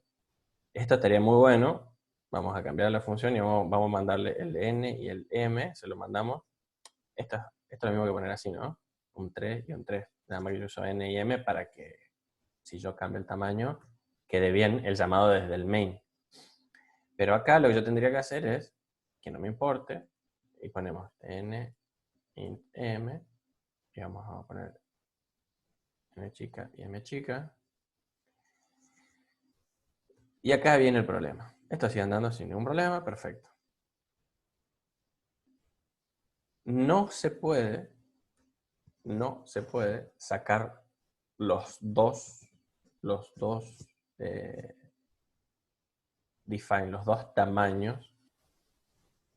esto estaría muy bueno. Vamos a cambiar la función y vamos a mandarle el n y el m, se lo mandamos. Esto es lo mismo que poner así, ¿no? Un 3 y un 3. Nada más que yo uso n y m para que, si yo cambio el tamaño, quede bien el llamado desde el main. Pero acá lo que yo tendría que hacer es, que no me importe, y ponemos n int m, y vamos a poner m chica y m chica. Y acá viene el problema. Esto sigue andando sin ningún problema, perfecto. No se puede sacar los dos define, los dos tamaños.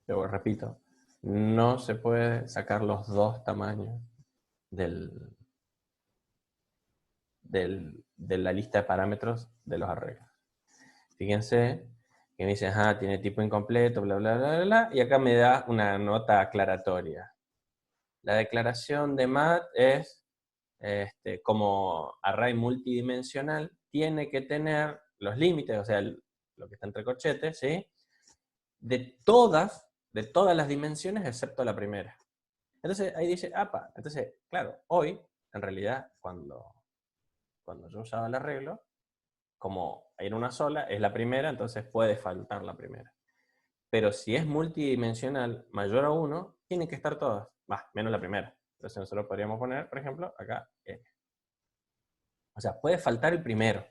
Pero repito, no se puede sacar los dos tamaños de la lista de parámetros de los arreglos. Fíjense que me dice, tiene tipo incompleto, bla, bla, bla, bla, y acá me da una nota aclaratoria. La declaración de mat es, como array multidimensional, tiene que tener los límites, o sea, lo que está entre corchetes, ¿sí? De todas las dimensiones excepto la primera. Entonces ahí dice, entonces, claro, hoy, en realidad, cuando yo usaba el arreglo, como era una sola, es la primera, entonces puede faltar la primera. Pero si es multidimensional mayor a 1, tienen que estar todas, menos la primera. Entonces nosotros podríamos poner, por ejemplo, acá n. O sea, puede faltar el primero,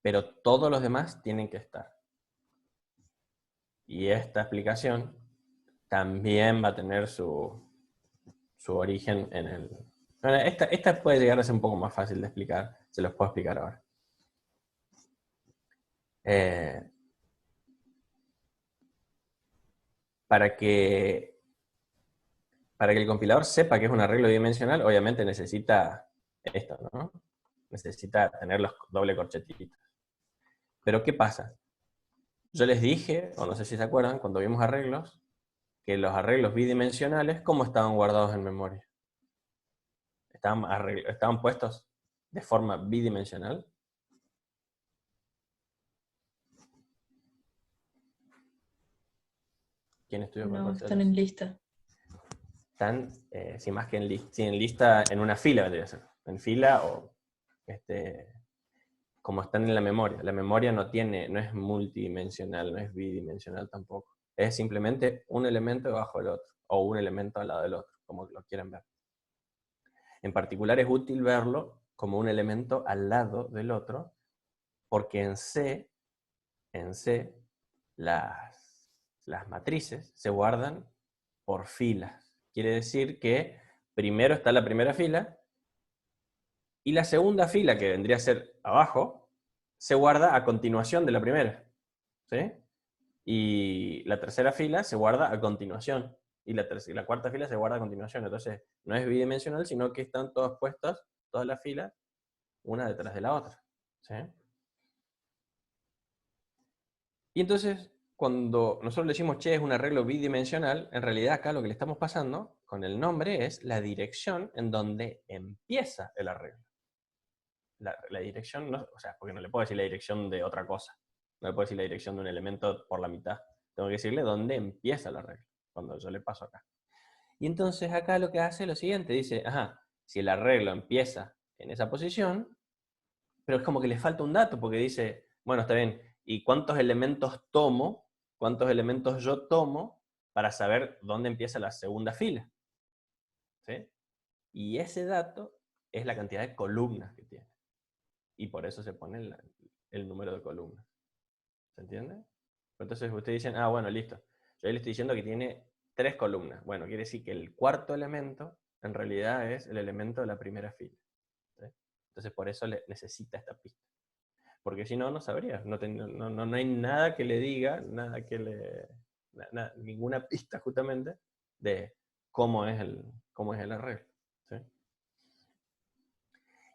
pero todos los demás tienen que estar. Y esta explicación también va a tener su origen en el... Bueno, esta puede llegar a ser un poco más fácil de explicar, se los puedo explicar ahora. Para que el compilador sepa que es un arreglo bidimensional, obviamente necesita esto, ¿no? Necesita tener los doble corchetitos. Pero ¿qué pasa? Yo les dije, o no sé si se acuerdan, cuando vimos arreglos, que los arreglos bidimensionales, ¿cómo estaban guardados en memoria? Estaban puestos de forma bidimensional. ¿Quién estudió con No, corchetes? están en lista. Están, sin más que en lista, en una fila, vendría a ser. En fila o como están en la memoria. La memoria no es multidimensional, no es bidimensional tampoco. Es simplemente un elemento debajo del otro, o un elemento al lado del otro, como lo quieran ver. En particular es útil verlo como un elemento al lado del otro, porque en C las matrices se guardan por filas. Quiere decir que primero está la primera fila, y la segunda fila, que vendría a ser abajo, se guarda a continuación de la primera. ¿Sí? Y la tercera fila se guarda a continuación. Y la cuarta fila se guarda a continuación. Entonces, no es bidimensional, sino que están todas puestas, todas las filas, una detrás de la otra. ¿Sí? Y entonces, cuando nosotros le decimos, che, es un arreglo bidimensional, en realidad acá lo que le estamos pasando con el nombre es la dirección en donde empieza el arreglo. La dirección, no, o sea, porque no le puedo decir la dirección de otra cosa. No le puedo decir la dirección de un elemento por la mitad. Tengo que decirle dónde empieza el arreglo, cuando yo le paso acá. Y entonces acá lo que hace es lo siguiente, dice, ajá, si el arreglo empieza en esa posición, pero es como que le falta un dato, porque dice, bueno, está bien, ¿y cuántos elementos tomo? ¿Cuántos elementos yo tomo para saber dónde empieza la segunda fila? ¿Sí? Y ese dato es la cantidad de columnas que tiene. Y por eso se pone el número de columnas. ¿Se entiende? Entonces ustedes dicen, ah, bueno, listo. Yo le estoy diciendo que tiene 3 columnas. Bueno, quiere decir que el cuarto elemento en realidad es el elemento de la primera fila. ¿Sí? Entonces por eso necesita esta pista. Porque si no, no sabría. No hay nada que le diga, nada que le... ninguna pista justamente de cómo es el arreglo. ¿Sí?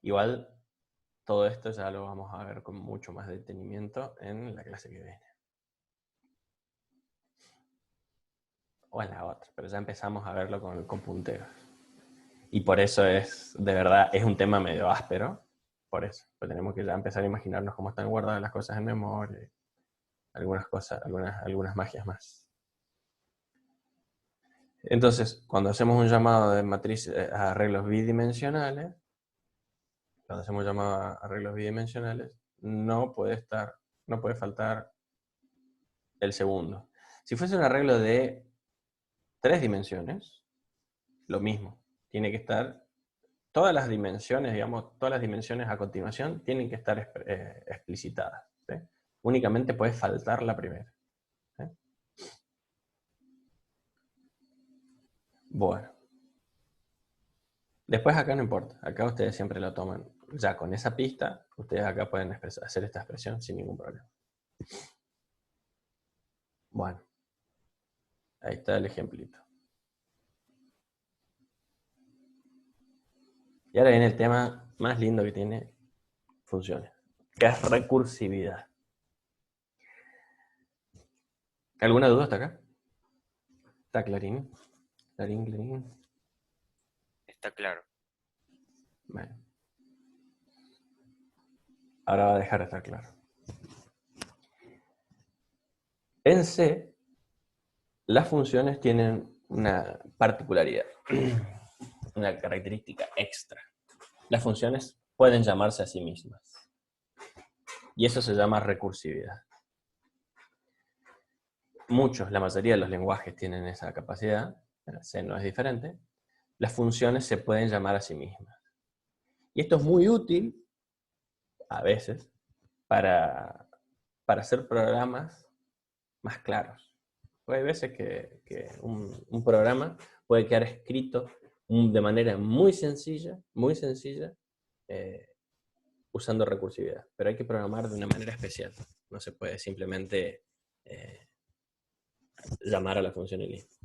Igual todo esto ya lo vamos a ver con mucho más detenimiento en la clase que viene. O en la otra, pero ya empezamos a verlo con punteros. Y por eso es, de verdad, es un tema medio áspero. Por eso, pues tenemos que ya empezar a imaginarnos cómo están guardadas las cosas en memoria. Algunas cosas, algunas magias más. Entonces, cuando hacemos un llamado de matriz a arreglos bidimensionales, no puede faltar el segundo. Si fuese un arreglo de 3 dimensiones, lo mismo. Tiene que estar, todas las dimensiones, digamos, todas las dimensiones a continuación tienen que estar explicitadas. ¿Sí? Únicamente puede faltar la primera. ¿Sí? Bueno. Después acá no importa. Acá ustedes siempre lo toman. Ya con esa pista, ustedes acá pueden hacer esta expresión sin ningún problema. Bueno. Ahí está el ejemplito. Y ahora viene el tema más lindo que tiene funciones, que es recursividad. ¿Alguna duda hasta acá? ¿Está clarín? ¿Clarín? Está claro. Bueno. Ahora va a dejar de estar claro. En C, las funciones tienen una particularidad, una característica extra. Las funciones pueden llamarse a sí mismas. Y eso se llama recursividad. La mayoría de los lenguajes tienen esa capacidad, en C no es diferente. Las funciones se pueden llamar a sí mismas. Y esto es muy útil, a veces, para hacer programas más claros. Porque hay veces que un programa puede quedar escrito de manera muy sencilla, usando recursividad. Pero hay que programar de una manera especial. No se puede simplemente llamar a la función y listo.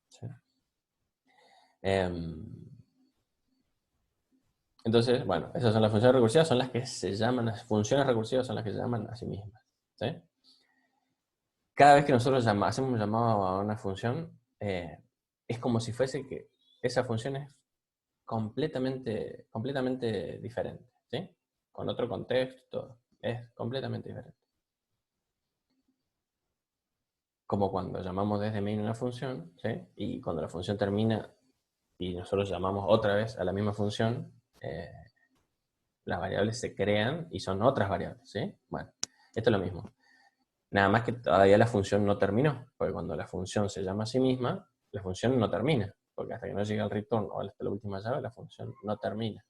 ¿Sí? Entonces, bueno, esas son las funciones recursivas, son las que se llaman, las funciones recursivas son las que se llaman a sí mismas. ¿Sí? Cada vez que nosotros hacemos un llamado a una función, es como si fuese que esa función es completamente diferente. ¿Sí? Con otro contexto, es completamente diferente. Como cuando llamamos desde main una función, ¿sí? Y cuando la función termina y nosotros llamamos otra vez a la misma función, las variables se crean y son otras variables, ¿sí? Bueno, esto es lo mismo. Nada más que todavía la función no terminó, porque cuando la función se llama a sí misma, la función no termina, porque hasta que no llega el return o hasta la última llave, la función no termina.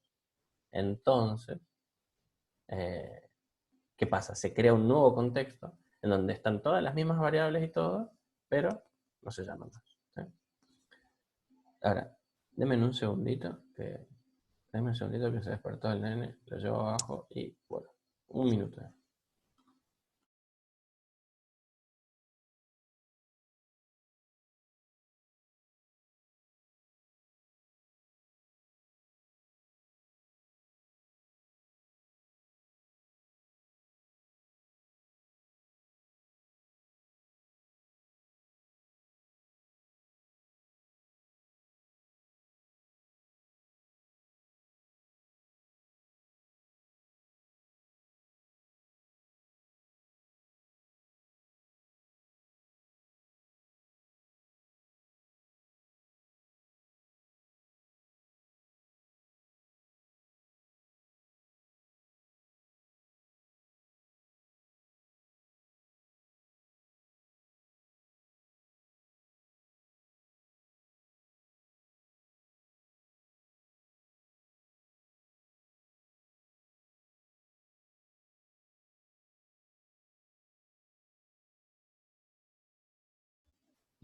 Entonces, ¿qué pasa? Se crea un nuevo contexto en donde están todas las mismas variables y todo, pero no se llaman más. ¿Sí? Ahora, denme un segundito que se despertó el nene, lo llevo abajo y bueno, un minuto.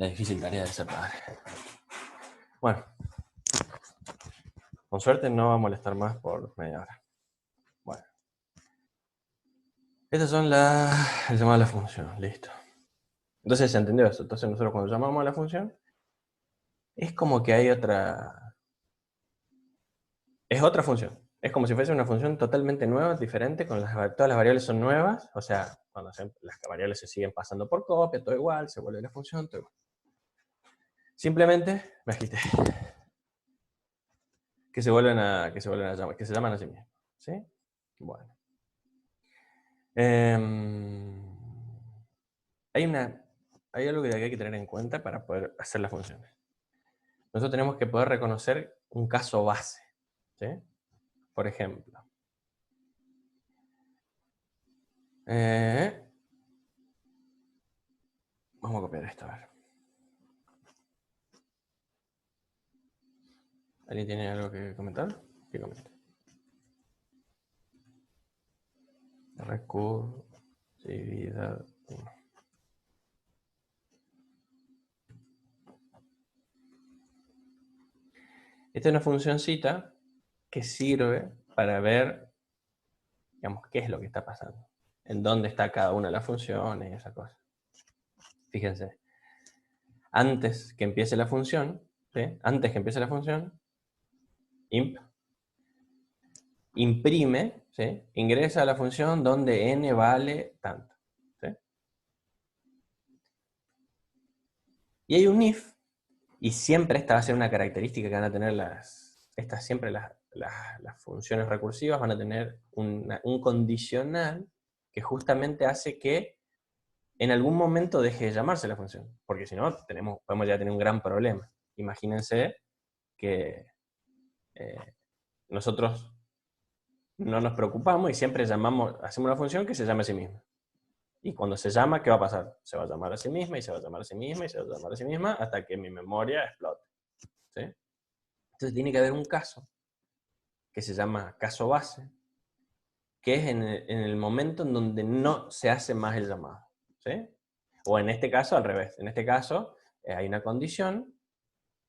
La difícil tarea de ser padre. Bueno, con suerte no va a molestar más por media hora. Bueno. Estas son el llamado a la función, listo. Entonces se entendió eso. Entonces nosotros cuando llamamos a la función, es como que hay otra... Es otra función. Es como si fuese una función totalmente nueva, diferente, con todas las variables son nuevas. O sea, cuando las variables se siguen pasando por copia, todo igual, se vuelve la función, todo igual. Simplemente me agité. Que se vuelven a llamar, que se llaman a sí mismos. ¿Sí? Bueno. Hay algo que hay que tener en cuenta para poder hacer las funciones. Nosotros tenemos que poder reconocer un caso base. ¿Sí? Por ejemplo. Vamos a copiar esto, a ver. ¿Alguien tiene algo que comentar? ¿Qué comenta? Recursividad 1. Esta es una funcioncita que sirve para ver, digamos, qué es lo que está pasando. En dónde está cada una de las funciones y esa cosa. Fíjense. Antes que empiece la función, ¿sí? Antes que empiece la función, imp, imprime, ¿sí? Ingresa a la función donde n vale tanto. ¿Sí? Y hay un if, y siempre esta va a ser una característica que van a tener siempre las funciones recursivas van a tener un condicional que justamente hace que en algún momento deje de llamarse la función, porque si no podemos ya tener un gran problema. Imagínense que nosotros no nos preocupamos y siempre hacemos una función que se llame a sí misma. Y cuando se llama, ¿qué va a pasar? Se va a llamar a sí misma, y se va a llamar a sí misma, y se va a llamar a sí misma, hasta que mi memoria explote. ¿Sí? Entonces tiene que haber un caso, que se llama caso base, que es en el momento en donde no se hace más el llamado. ¿Sí? O en este caso, al revés. En este caso, hay una condición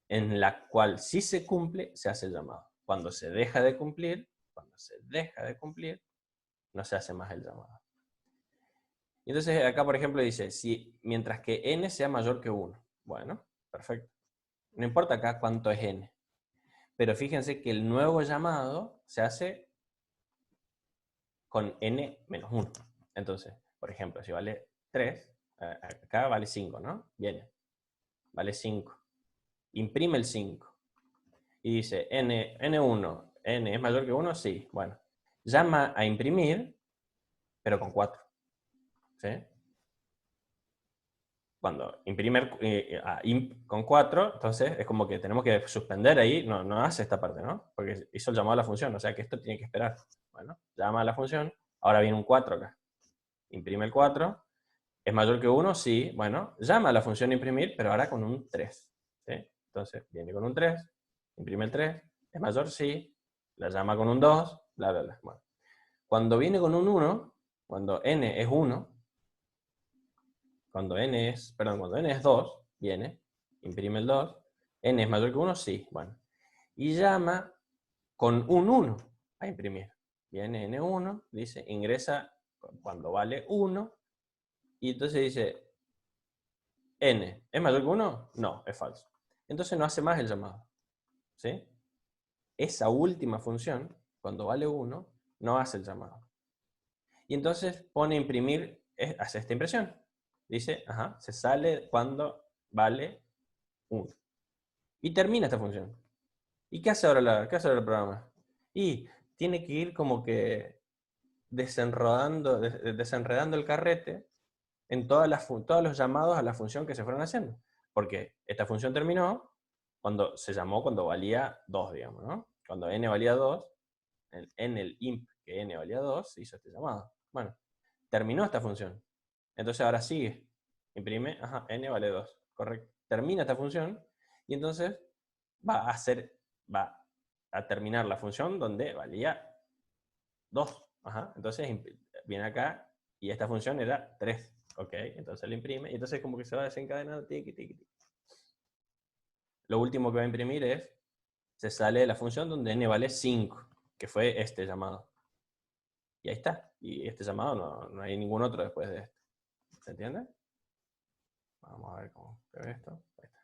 en la cual si se cumple, se hace el llamado. Cuando se deja de cumplir, no se hace más el llamado. Y entonces acá, por ejemplo, dice, si mientras que n sea mayor que 1. Bueno, perfecto. No importa acá cuánto es n. Pero fíjense que el nuevo llamado se hace con n menos 1. Entonces, por ejemplo, si vale 3, acá vale 5, ¿no? Viene. Vale 5. Imprime el 5. Y dice, n1, n es mayor que 1, sí. Bueno, llama a imprimir, pero con 4. ¿Sí? Cuando imprime imp con 4, entonces es como que tenemos que suspender ahí, no hace esta parte, ¿no? Porque hizo el llamado a la función, o sea que esto tiene que esperar. Bueno, llama a la función, ahora viene un 4 acá. Imprime el 4, ¿es mayor que 1? Sí, bueno, llama a la función imprimir, pero ahora con un 3. ¿Sí? Entonces viene con un 3, imprime el 3, ¿es mayor? Sí, la llama con un 2, bla, bla, bla. Bueno, cuando viene con un 1, cuando n es 1, cuando n es 2, viene, imprime el 2, n es mayor que 1, sí, bueno. Y llama con un 1 a imprimir. Viene n1, dice, ingresa cuando vale 1, y entonces dice, n, ¿es mayor que 1? No, es falso. Entonces no hace más el llamado. ¿Sí? Esa última función, cuando vale 1, no hace el llamado. Y entonces pone imprimir, hace esta impresión. Dice, se sale cuando vale 1. Y termina esta función. ¿Y qué hace ahora el programa? Y tiene que ir como que desenredando el carrete en todos los llamados a la función que se fueron haciendo. Porque esta función terminó cuando valía 2, digamos, ¿no? Cuando n valía 2, en el imp que n valía 2, se hizo este llamado. Bueno, terminó esta función. Entonces ahora sigue. Imprime, n vale 2, correcto. Termina esta función y entonces va a terminar la función donde valía 2. Entonces viene acá y esta función era 3. Ok, entonces lo imprime y entonces como que se va desencadenando, tiqui, tiqui, tiqui. lo último que va a imprimir es, se sale de la función donde n vale 5, que fue este llamado. Y ahí está. Y este llamado no hay ningún otro después de este. ¿Se entiende? Vamos a ver cómo se ve esto. Ahí está.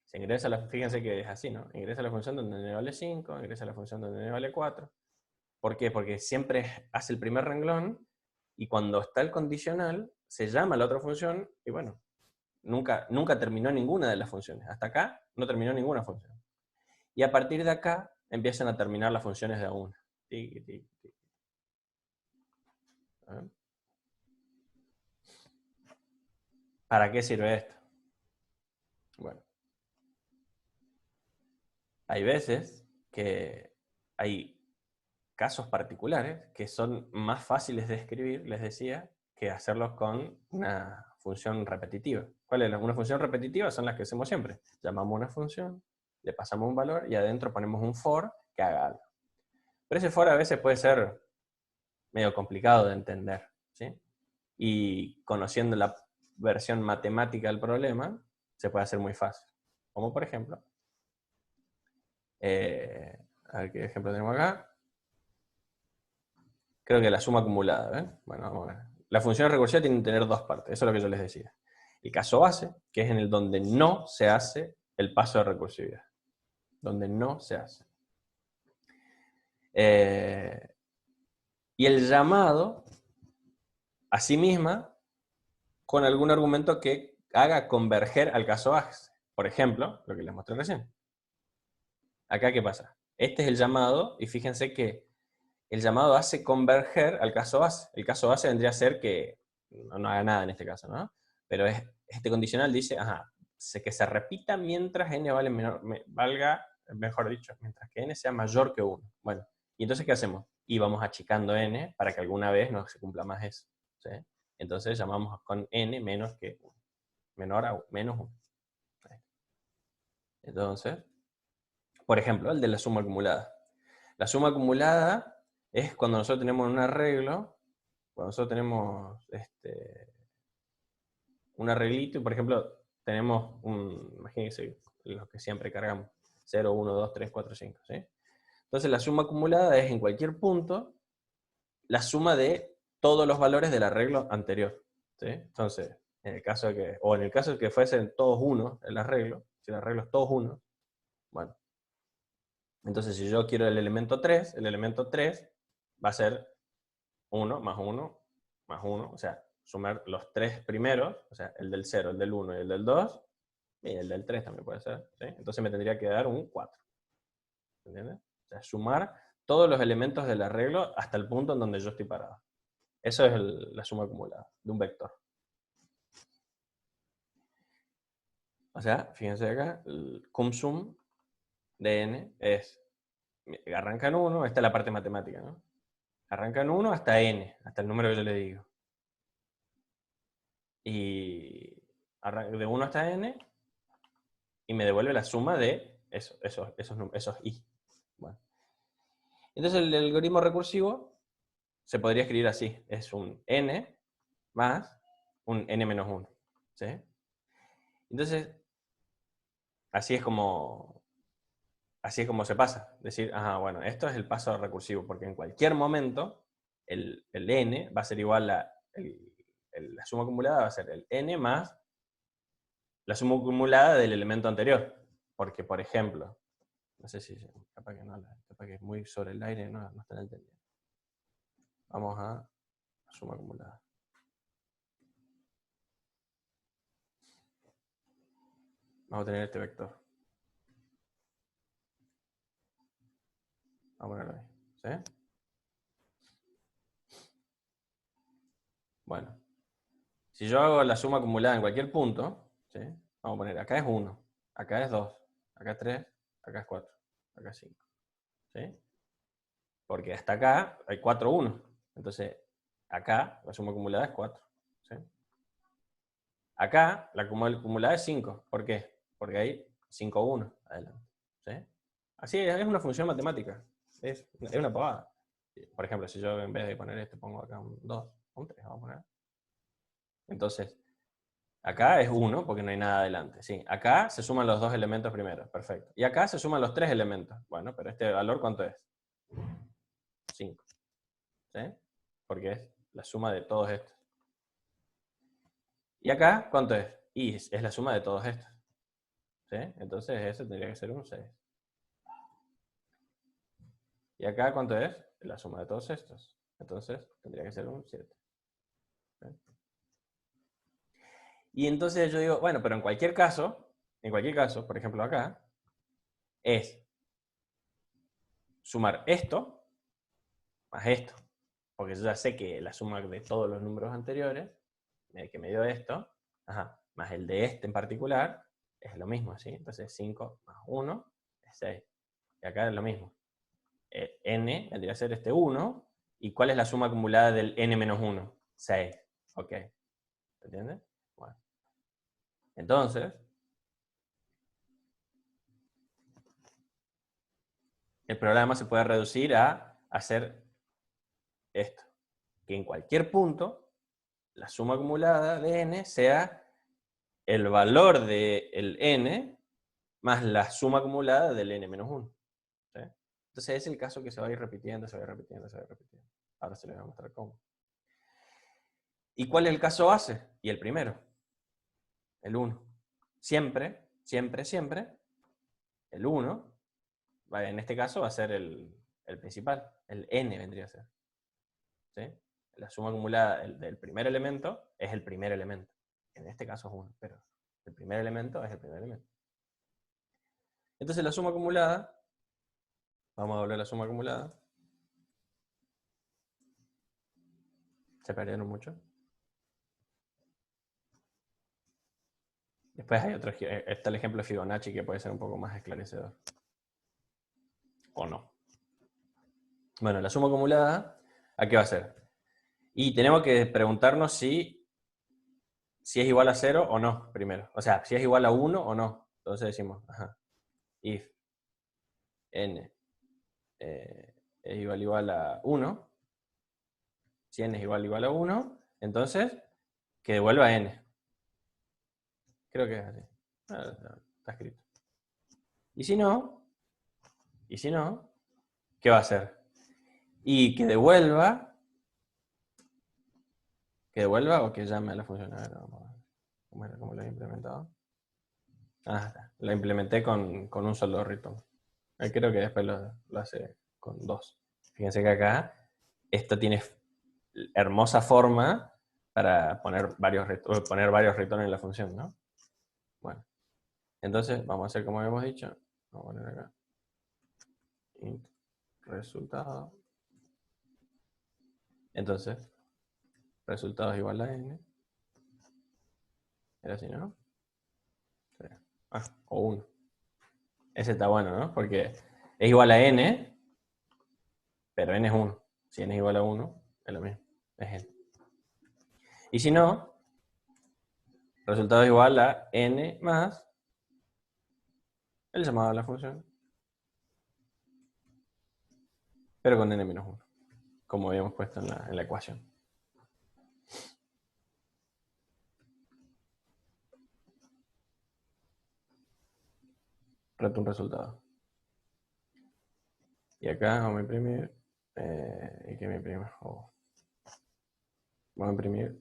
Se ingresa fíjense que es así, ¿no? Ingresa a la función donde n vale 5, ingresa a la función donde n vale 4. ¿Por qué? Porque siempre hace el primer renglón y cuando está el condicional, se llama a la otra función y bueno, nunca terminó ninguna de las funciones. Hasta acá no terminó ninguna función. Y a partir de acá empiezan a terminar las funciones de a una. Tiki, tiki, tiki. ¿Para qué sirve esto? Bueno, hay veces que hay casos particulares que son más fáciles de escribir, les decía, que hacerlos con una función repetitiva. ¿Cuál es una función repetitiva? Son las que hacemos siempre. Llamamos una función, le pasamos un valor y adentro ponemos un for que haga algo. Pero ese for a veces puede ser medio complicado de entender, ¿sí? Y conociendo la versión matemática del problema, se puede hacer muy fácil. Como por ejemplo, a ver qué ejemplo tenemos acá. Creo que la suma acumulada, ¿ven? Bueno, vamos a ver. Las funciones recursivas tienen que tener dos partes, eso es lo que yo les decía. El caso base, que es en el donde no se hace el paso de recursividad. Donde no se hace. Y el llamado a sí misma con algún argumento que haga converger al caso base. Por ejemplo, lo que les mostré recién. Acá, ¿qué pasa? Este es el llamado, y fíjense que el llamado hace converger al caso base. El caso base vendría a ser que no haga nada en este caso, ¿no? Pero este condicional dice, que se repita mientras n valga, mejor dicho, mientras que n sea mayor que 1. Bueno, ¿y entonces qué hacemos? Y vamos achicando n para que alguna vez no se cumpla más eso, ¿sí? Entonces llamamos con n menos que 1. Menor a menos 1. Entonces, por ejemplo, el de la suma acumulada. La suma acumulada es cuando nosotros tenemos un arreglo, cuando nosotros tenemos un arreglito, y por ejemplo, tenemos imagínense los que siempre cargamos, 0, 1, 2, 3, 4, 5, ¿sí? Entonces la suma acumulada es en cualquier punto la suma de todos los valores del arreglo anterior, ¿sí? Entonces, en el caso de que fuesen todos uno el arreglo, si el arreglo es todos uno, bueno, entonces si yo quiero el elemento 3 va a ser 1 más 1 más 1, o sea, sumar los tres primeros, o sea, el del 0, el del 1 y el del 2, y el del 3 también puede ser, ¿sí? Entonces me tendría que dar un 4. ¿Entiendes? O sea, sumar todos los elementos del arreglo hasta el punto en donde yo estoy parado. Eso es la suma acumulada de un vector. O sea, fíjense acá, el cum sum de n arranca en 1, esta es la parte matemática, ¿no? Arranca en 1 hasta n, hasta el número que yo le digo. Y de 1 hasta n, y me devuelve la suma de esos i. Bueno. Entonces el algoritmo recursivo se podría escribir así. Es un n más un n menos 1. ¿Sí? Entonces, así es como se pasa. Decir, bueno, esto es el paso recursivo, porque en cualquier momento el n va a ser igual a la suma acumulada va a ser el n más la suma acumulada del elemento anterior. Porque, por ejemplo, no sé si, capaz que es muy sobre el aire, no están entendiendo. Vamos a suma acumulada. Vamos a tener este vector. Vamos a ponerlo ahí. ¿Sí? Bueno. Si yo hago la suma acumulada en cualquier punto, ¿sí? Vamos a poner, acá es 1, acá es 2, acá es 3, acá es 4, acá es 5. ¿Sí? Porque hasta acá hay 4 1. Entonces, acá la suma acumulada es 4. ¿Sí? Acá la acumulada es 5. ¿Por qué? Porque hay 5 1 adelante. ¿Sí? Así es una función matemática. Es una pavada. Por ejemplo, si yo en vez de poner pongo acá un 2, un 3, vamos a poner. Entonces, Acá es 1 porque no hay nada adelante. Sí, acá se suman los dos elementos primero. Perfecto. Y acá se suman los tres elementos. Bueno, pero este valor, ¿cuánto es? 5. ¿Sí? Porque es la suma de todos estos. ¿Y acá cuánto es? Y es la suma de todos estos. ¿Sí? Entonces ese tendría que ser un 6. ¿Y acá cuánto es? La suma de todos estos. Entonces tendría que ser un 7. ¿Sí? Y entonces yo digo, bueno, pero en cualquier caso, por ejemplo acá, es sumar esto más esto. Porque yo ya sé que la suma de todos los números anteriores, que me dio esto, más el de este en particular, es lo mismo, ¿sí? Entonces 5 más 1 es 6. Y acá es lo mismo. N vendría a ser este 1. ¿Y cuál es la suma acumulada del n menos 1? 6. Ok. ¿Entiendes? Bueno. Entonces, el programa se puede reducir a hacer esto. Que en cualquier punto, la suma acumulada de n sea el valor del n más la suma acumulada del n menos 1. ¿Sí? Entonces es el caso que se va a ir repitiendo, se va a ir repitiendo, se va a ir repitiendo. Ahora se les voy a mostrar cómo. ¿Y cuál es el caso base? Y el primero. El 1. Siempre, siempre, siempre, el 1, en este caso va a ser el principal. El n vendría a ser. ¿Sí? La suma acumulada del primer elemento es el primer elemento. En este caso es 1, pero el primer elemento es el primer elemento. Entonces la suma acumulada, vamos a volver a la suma acumulada. Se perdieron mucho. Después hay otro, está el ejemplo de Fibonacci que puede ser un poco más esclarecedor. O no. Bueno, la suma acumulada, ¿a qué va a ser? Y tenemos que preguntarnos si es igual a 0 o no, primero. O sea, si es igual a 1 o no. Entonces decimos, if n es igual a 1, si n es igual a 1, entonces que devuelva n. Creo que es así. Está escrito. Y si no, ¿qué va a hacer? Y que devuelva o que llame a la función. A ver, vamos a ver cómo lo he implementado. Está. Lo implementé con un solo return. Creo que después lo hace con 2. Fíjense que acá esto tiene hermosa forma para poner varios returns en la función, ¿no? Bueno, entonces vamos a hacer como habíamos dicho. Vamos a poner acá int resultado. Entonces, resultado es igual a n. Era así, ¿no? O 1. Ese está bueno, ¿no? Porque es igual a n, pero n es 1. Si n es igual a 1, es lo mismo. Es n. Y si no, resultado es igual a n más el llamado a la función, pero con n menos 1, como habíamos puesto en la ecuación. Reto un resultado. Y acá vamos a imprimir. ¿Y qué me imprime? Vamos a imprimir.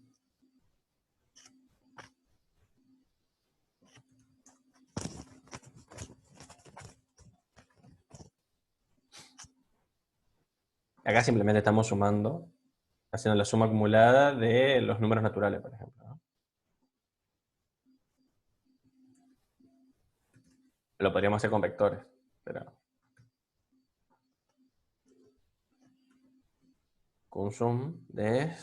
Acá simplemente estamos sumando, haciendo la suma acumulada de los números naturales, por ejemplo, ¿no? Lo podríamos hacer con vectores, pero con un sum de...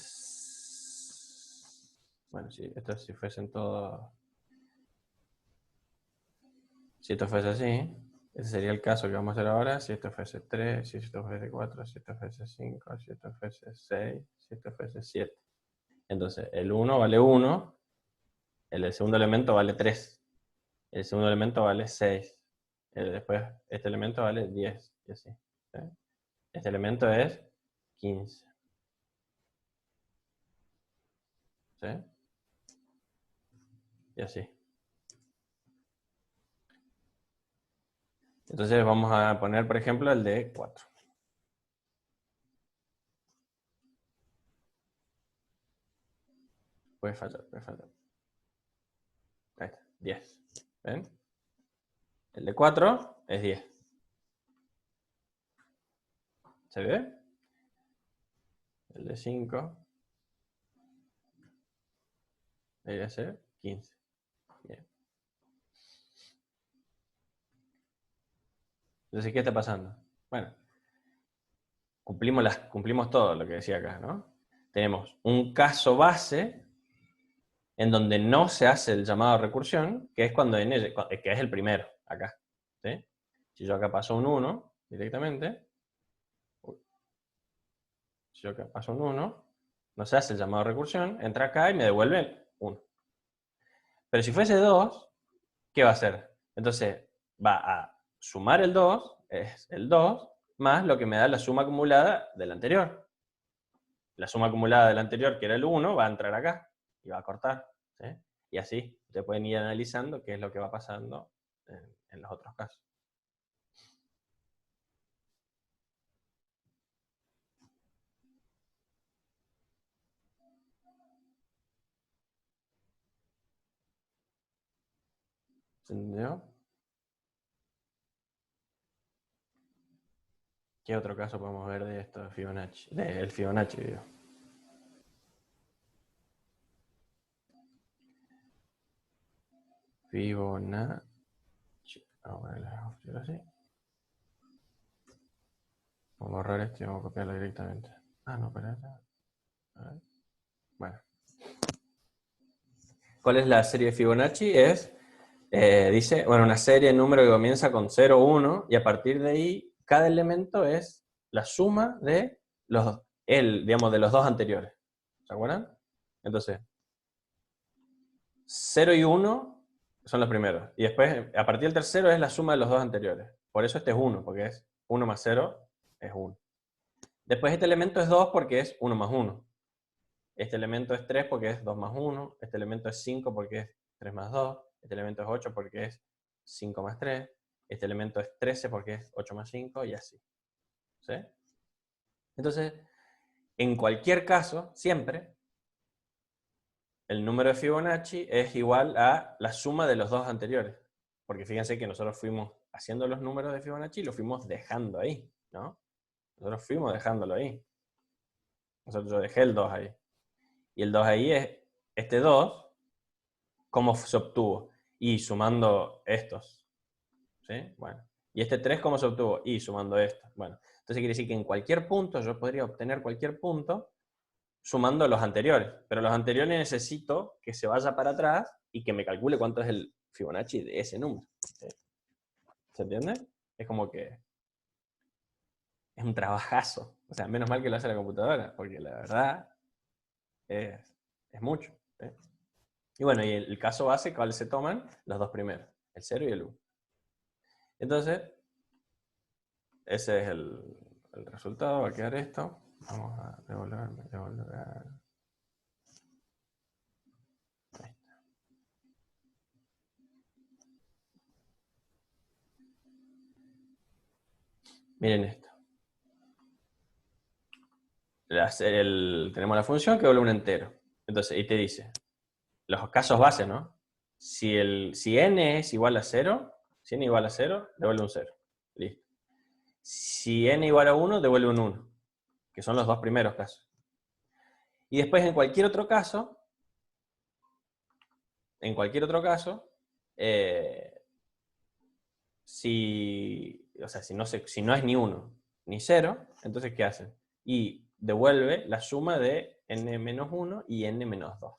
Bueno, si esto fuesen todos... Si esto fuese así, ese sería el caso que vamos a hacer ahora. Si esto fuese 3, si esto fuese 4, si esto fuese 5, si esto fuese 6, si esto fuese 7. Entonces, el 1 vale 1, el segundo elemento vale 3, el segundo elemento vale 6, después este elemento vale 10, y así. ¿Sí? Este elemento es 15. ¿Sí? Y así. Entonces vamos a poner, por ejemplo, el de 4. Puede fallar, puede fallar. Ahí está, 10. ¿Ven? El de 4 es 10. ¿Se ve? El de 5 debería ser 15. Bien. Entonces, ¿qué está pasando? Bueno, cumplimos todo lo que decía acá, ¿no? Tenemos un caso base en donde no se hace el llamado a recursión, que es cuando que es el primero, acá. ¿Sí? Si yo acá paso un 1 directamente, si yo acá paso un 1, no se hace el llamado a recursión, entra acá y me devuelve 1. Pero si fuese 2, ¿qué va a hacer? Entonces va a sumar el 2, es el 2, más lo que me da la suma acumulada del anterior. La suma acumulada del anterior, que era el 1, va a entrar acá y va a cortar. ¿Sí? Y así, ustedes pueden ir analizando qué es lo que va pasando en los otros casos. ¿Se entendió? ¿Qué otro caso podemos ver de esto de Fibonacci? Del Fibonacci, digo. Fibonacci. Vamos a ponerlo así. Vamos a borrar esto y vamos a copiarlo directamente. Ah, no, espera. A ver. Bueno. ¿Cuál es la serie de Fibonacci? Dice, bueno, una serie de números que comienza con 0, 1, y a partir de ahí, cada elemento es la suma de digamos, de los dos anteriores. ¿Se acuerdan? Entonces, 0 y 1 son los primeros. Y después, a partir del tercero, es la suma de los dos anteriores. Por eso este es 1, porque es 1 más 0 es 1. Después este elemento es 2 porque es 1 más 1. Este elemento es 3 porque es 2 más 1. Este elemento es 5 porque es 3 más 2. Este elemento es 8 porque es 5 más 3. Este elemento es 13 porque es 8 más 5 y así. ¿Sí? Entonces, en cualquier caso, siempre, el número de Fibonacci es igual a la suma de los dos anteriores. Porque fíjense que nosotros fuimos haciendo los números de Fibonacci y los fuimos dejando ahí, ¿no? Nosotros fuimos dejándolo ahí. Yo dejé el 2 ahí. Y el 2 ahí es este 2, ¿cómo se obtuvo? Y sumando estos. ¿Sí? Bueno. Y este 3, ¿cómo se obtuvo? Y sumando estos. Bueno. Entonces quiere decir que en cualquier punto, yo podría obtener cualquier punto sumando los anteriores. Pero los anteriores necesito que se vaya para atrás y que me calcule cuánto es el Fibonacci de ese número. ¿Sí? ¿Se entiende? Es como que es un trabajazo. O sea, menos mal que lo hace la computadora, porque la verdad es mucho. ¿Sí? Y bueno, y el caso base, ¿cuál se toman? Los dos primeros, el 0 y el 1. Entonces, ese es el resultado. Va a quedar esto. Vamos a devolver. Ahí está. Miren esto. Tenemos la función que devuelve un entero. Entonces, y te dice, los casos bases, ¿no? Si n es igual a 0, si n igual a 0, devuelve un 0. Listo. Si n igual a 1, devuelve un 1, que son los dos primeros casos. Y después, en cualquier otro caso, si no es ni 1 ni 0, entonces ¿qué hacen? Y devuelve la suma de n-1 y n-2.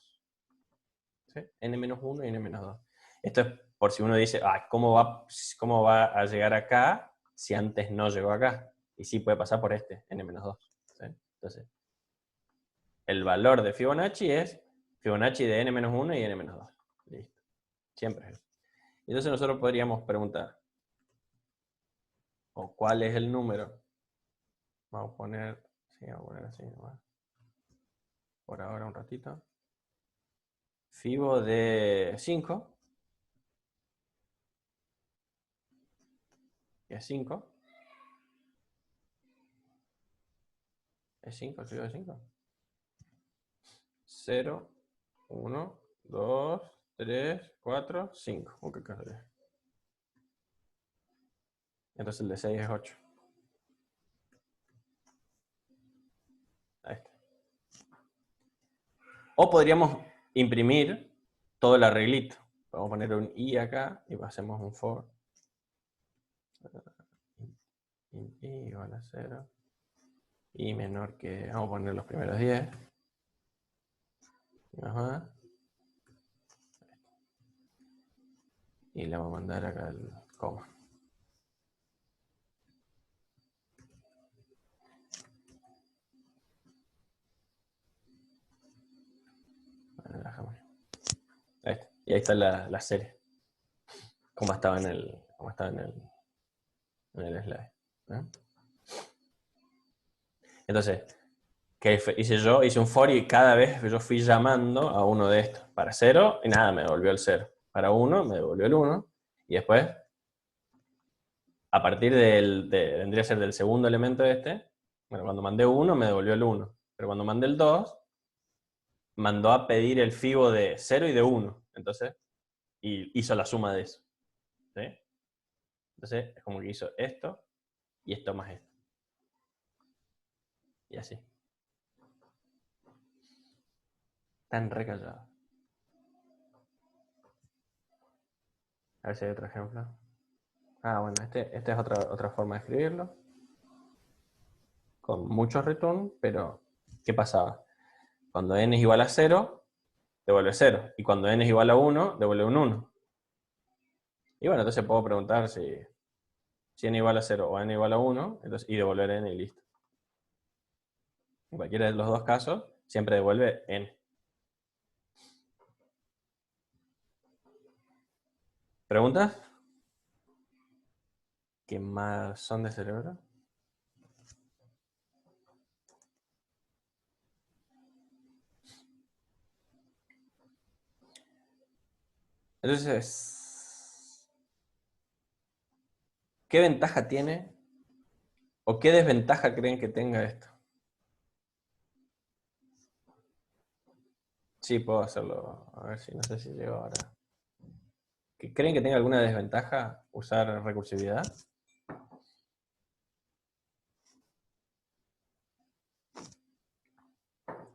¿Sí? n-1 y n-2. Esto es por si uno dice, ¿cómo va a llegar acá si antes no llegó acá? Y sí puede pasar por este, n-2. ¿Sí? Entonces, el valor de Fibonacci es Fibonacci de n-1 y n-2. Listo. Siempre es eso. Entonces nosotros podríamos preguntar, ¿cuál es el número? Vamos a poner así nomás. Por ahora un ratito. Fibo de 5. Que es 5. ¿Es 5 el fibo de 5? 0, 1, 2, 3, 4, 5. ¿Qué casualidad? Entonces el de 6 es 8. Ahí está. O podríamos imprimir todo el arreglito. Vamos a poner un i acá y hacemos un for. I igual a 0. I menor que... Vamos a poner los primeros 10. Ajá. Y le vamos a mandar acá el coma. Bueno, ahí está. Y ahí está la serie. Como estaba en el slide. ¿Eh? Entonces, ¿qué hice yo? Hice un for y cada vez yo fui llamando a uno de estos. Para 0, y nada, me devolvió el 0. Para 1, me devolvió el 1. Y después, a partir vendría a ser del segundo elemento este, bueno, cuando mandé 1, me devolvió el 1. Pero cuando mandé el 2, mandó a pedir el fibo de 0 y de 1. Entonces, y hizo la suma de eso. ¿Sí? Entonces, es como que hizo esto y esto más esto. Y así. Tan recallado. A ver si hay otro ejemplo. Ah, bueno, este es otra forma de escribirlo. Con muchos return, pero ¿qué pasaba? Cuando n es igual a 0, devuelve 0. Y cuando n es igual a 1, devuelve un 1. Y bueno, entonces puedo preguntar si n es igual a 0 o n igual a 1, entonces, y devolver n y listo. En cualquiera de los dos casos, siempre devuelve n. ¿Preguntas? ¿Qué más son de cerebro? Entonces, ¿qué ventaja tiene o qué desventaja creen que tenga esto? Sí, puedo hacerlo. A ver si, no sé si llego ahora. ¿Creen que tenga alguna desventaja usar recursividad?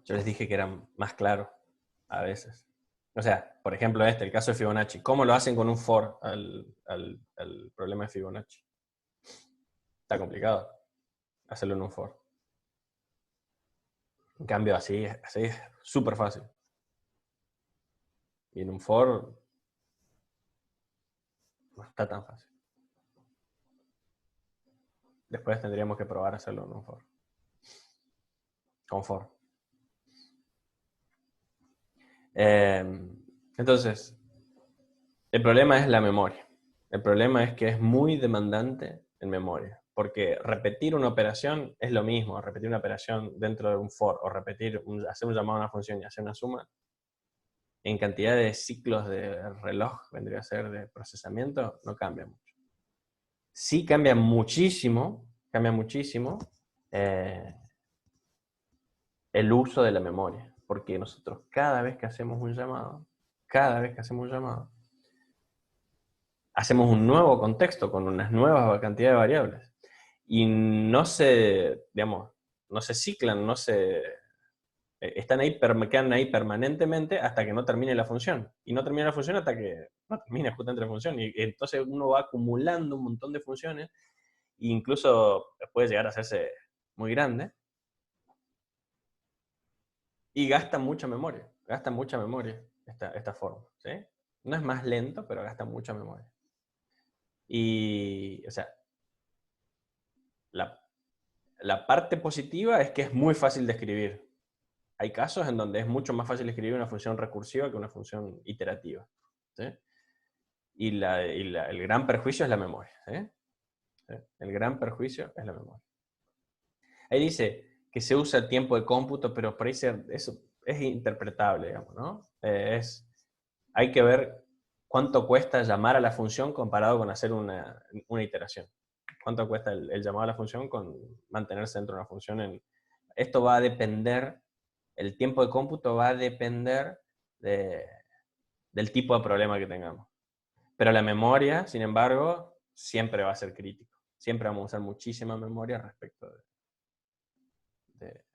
Yo les dije que eran más claros a veces. O sea, por ejemplo el caso de Fibonacci. ¿Cómo lo hacen con un for al problema de Fibonacci? Está complicado hacerlo en un for. En cambio, así es súper fácil. Y en un for no está tan fácil. Después tendríamos que probar hacerlo en un for. Con for. Entonces, el problema es la memoria. El problema es que es muy demandante en memoria. Porque repetir una operación es lo mismo. Repetir una operación dentro de un for o hacer un llamado a una función y hacer una suma, en cantidad de ciclos de reloj, vendría a ser de procesamiento, no cambia mucho. Sí cambia muchísimo el uso de la memoria. Porque nosotros cada vez que hacemos un llamado, hacemos un nuevo contexto con unas nuevas cantidades de variables. Y no se ciclan, quedan ahí permanentemente hasta que no termine la función. Y no termina la función hasta que no termine justamente la función. Y entonces uno va acumulando un montón de funciones, e incluso puede llegar a hacerse muy grande. Y gasta mucha memoria esta forma. ¿Sí? No es más lento, pero gasta mucha memoria. Y, o sea, la parte positiva es que es muy fácil de escribir. Hay casos en donde es mucho más fácil escribir una función recursiva que una función iterativa. ¿Sí? Y el gran perjuicio es la memoria. ¿Sí? ¿Sí? El gran perjuicio es la memoria. Ahí dice que se usa el tiempo de cómputo, pero por ahí eso es interpretable, digamos, ¿no? Hay que ver cuánto cuesta llamar a la función comparado con hacer una iteración. ¿Cuánto cuesta el llamado a la función con mantenerse dentro de una función? Esto va a depender, el tiempo de cómputo va a depender del tipo de problema que tengamos. Pero la memoria, sin embargo, siempre va a ser crítico. Siempre vamos a usar muchísima memoria respecto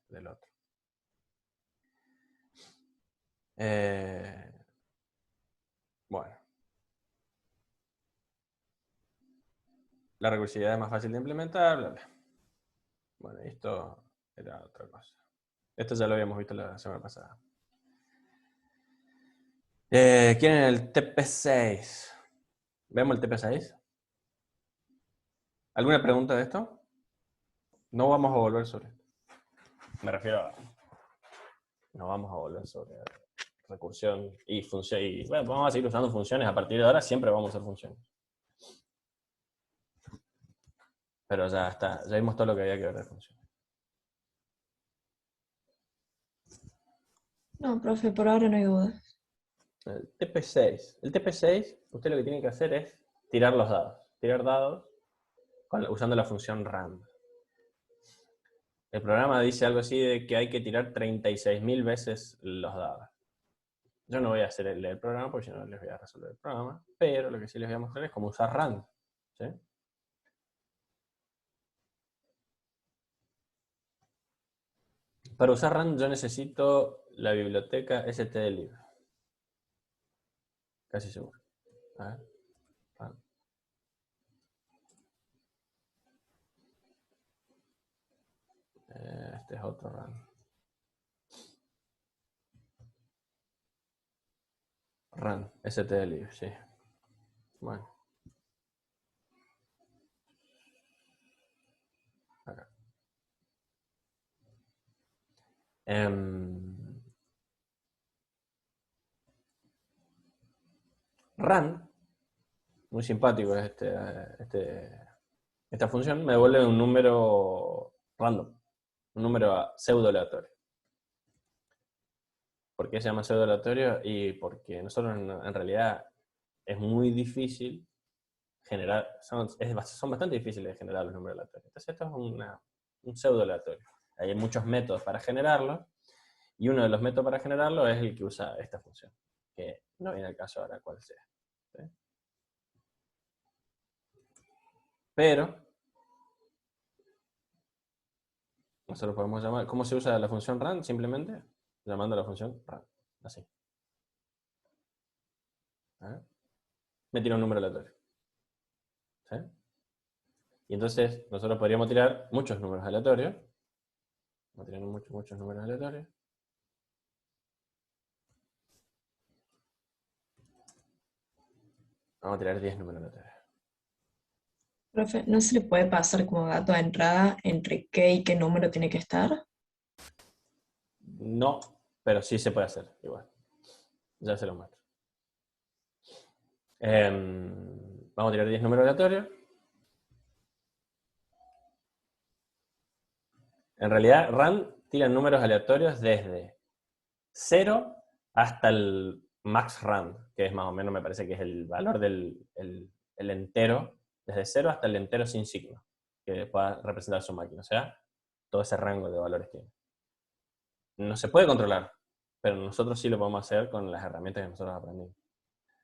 del otro. Bueno. La recursividad es más fácil de implementar, bla, bla. Bueno, esto era otra cosa. Esto ya lo habíamos visto la semana pasada. ¿Quieren el TP6? ¿Vemos el TP6? ¿Alguna pregunta de esto? No vamos a volver sobre esto. Me refiero a... No vamos a volver sobre recursión y función. Y, bueno, vamos a seguir usando funciones. A partir de ahora siempre vamos a usar funciones. Pero ya está. Ya vimos todo lo que había que ver de funciones. No, profe, por ahora no hay dudas. El TP6. El TP6, usted lo que tiene que hacer es tirar los dados. Tirar dados usando la función rand. El programa dice algo así de que hay que tirar 36.000 veces los dados. Yo no voy a hacer el programa porque si no les voy a resolver el programa, pero lo que sí les voy a mostrar es cómo usar rand. ¿Sí? Para usar rand yo necesito la biblioteca stdlib. Casi seguro. A ver. Rand. Este es otro rand. Rand, stdlib, sí. Bueno. Acá. Rand, muy simpático es esta función, me devuelve un número random, un número pseudo aleatorio. ¿Por qué se llama pseudo aleatorio? Y porque nosotros en realidad es muy difícil generar, son bastante difíciles de generar los números aleatorios. Entonces esto es un pseudo aleatorio. Hay muchos métodos para generarlo, y uno de los métodos para generarlo es el que usa esta función, que no viene al caso ahora cuál sea. ¿Sí? Pero nosotros podemos llamar, ¿cómo se usa la función rand? Simplemente llamando a la función rand, así. Me tira un número aleatorio. ¿Sí? Y entonces nosotros podríamos tirar muchos números aleatorios. Vamos a tirar muchos números aleatorios. Vamos a tirar 10 números aleatorios. Profe, ¿no se le puede pasar como dato de entrada entre qué y qué número tiene que estar? No, pero sí se puede hacer, igual. Ya se lo muestro. Vamos a tirar 10 números aleatorios. En realidad, rand tira números aleatorios desde 0 hasta el max rand, que es más o menos, me parece que es el valor del el entero, desde 0 hasta el entero sin signo, que pueda representar su máquina. O sea, todo ese rango de valores que no se puede controlar, pero nosotros sí lo podemos hacer con las herramientas que nosotros aprendimos.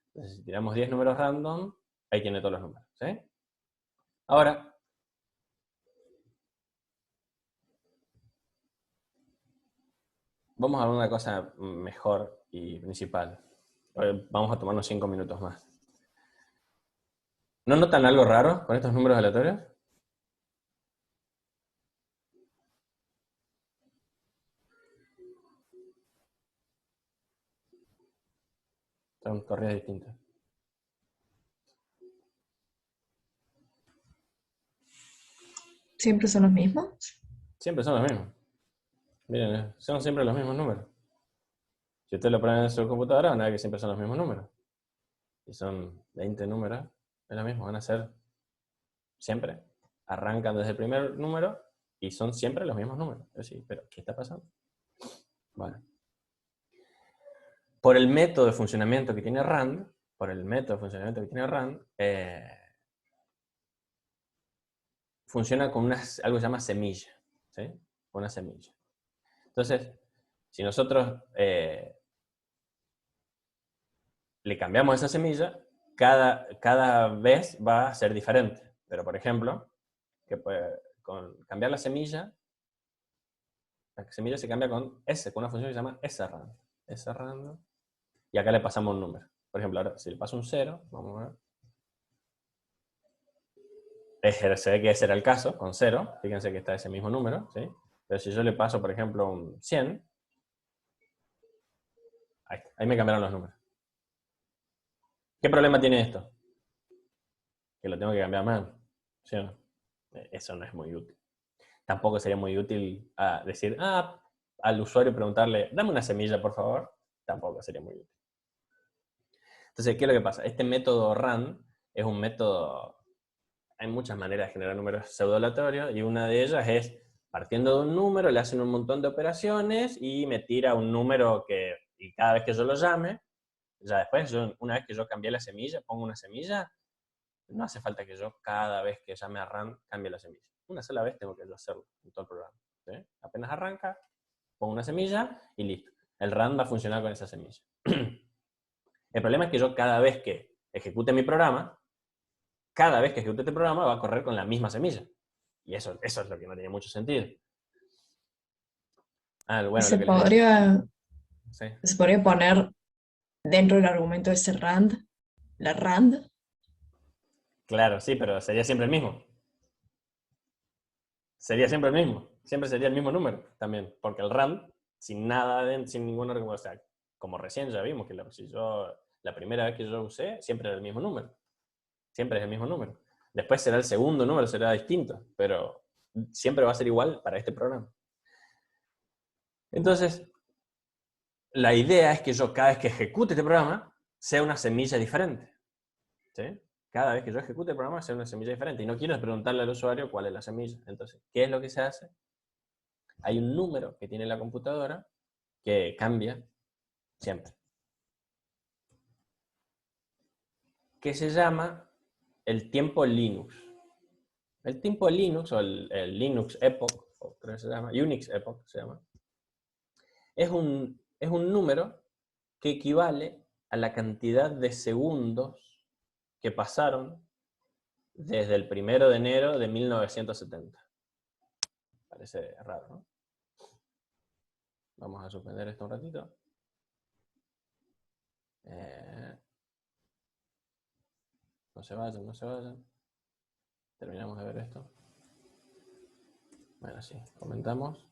Entonces, si tiramos 10 números random, ahí tiene todos los números. ¿Sí? Ahora, vamos a ver una cosa mejor y principal. Vamos a tomarnos 5 minutos más. ¿No notan algo raro con estos números aleatorios? Son corridas distintas. ¿Siempre son los mismos? Siempre son los mismos. Miren, son siempre los mismos números. Si usted lo pone en su computadora, van a ver que siempre son los mismos números. Si son 20 números, es lo mismo, van a ser siempre. Arrancan desde el primer número y son siempre los mismos números. Es decir, pero ¿qué está pasando? Bueno. por el método de funcionamiento que tiene Rand, funciona con algo que se llama semilla, ¿sí? Una semilla. Entonces, si nosotros le cambiamos esa semilla, cada vez va a ser diferente. Pero, por ejemplo, con cambiar la semilla se cambia con una función que se llama srand. Y acá le pasamos un número. Por ejemplo, ahora, si le paso un 0, vamos a ver. Se ve que ese era el caso, con 0. Fíjense que está ese mismo número, ¿sí? Pero si yo le paso, por ejemplo, un 100, ahí me cambiaron los números. ¿Qué problema tiene esto? Que lo tengo que cambiar más, ¿sí o no? Eso no es muy útil. Tampoco sería muy útil decir, al usuario preguntarle, dame una semilla, por favor. Tampoco sería muy útil. Entonces, ¿qué es lo que pasa? Este método rand es un método, hay muchas maneras de generar números pseudo-aleatorios, y una de ellas es, partiendo de un número, le hacen un montón de operaciones y me tira un número y cada vez que yo lo llame, ya después, una vez que yo cambié la semilla, pongo una semilla, no hace falta que yo cada vez que llame a rand cambie la semilla. Una sola vez tengo que yo hacerlo en todo el programa, ¿sí? Apenas arranca, pongo una semilla y listo. El rand va a funcionar con esa semilla. El problema es que yo cada vez que ejecute mi programa, va a correr con la misma semilla. Y eso es lo que no tiene mucho sentido. Bueno, Se lo que les decía. Sí. se podría poner dentro del argumento de ese rand, la rand. Claro, sí, pero sería siempre el mismo. Sería siempre el mismo. Siempre sería el mismo número también. Porque el rand, sin nada, sin ningún argumento, o sea, como recién ya vimos, que la primera vez que yo usé, siempre era el mismo número. Siempre es el mismo número. Después será el segundo número, será distinto, pero siempre va a ser igual para este programa. Entonces, la idea es que yo cada vez que ejecute este programa, sea una semilla diferente. ¿Sí? Cada vez que yo ejecute el programa, sea una semilla diferente. Y no quiero preguntarle al usuario cuál es la semilla. Entonces, ¿qué es lo que se hace? Hay un número que tiene la computadora que cambia siempre, que se llama el tiempo Linux. El tiempo Linux, o el Linux Epoch, o creo que se llama, Unix Epoch se llama, es un número que equivale a la cantidad de segundos que pasaron desde el 1 de enero de 1970. Parece raro, ¿no? Vamos a suspender esto un ratito. No se vayan. Terminamos de ver esto. Bueno, sí, comentamos.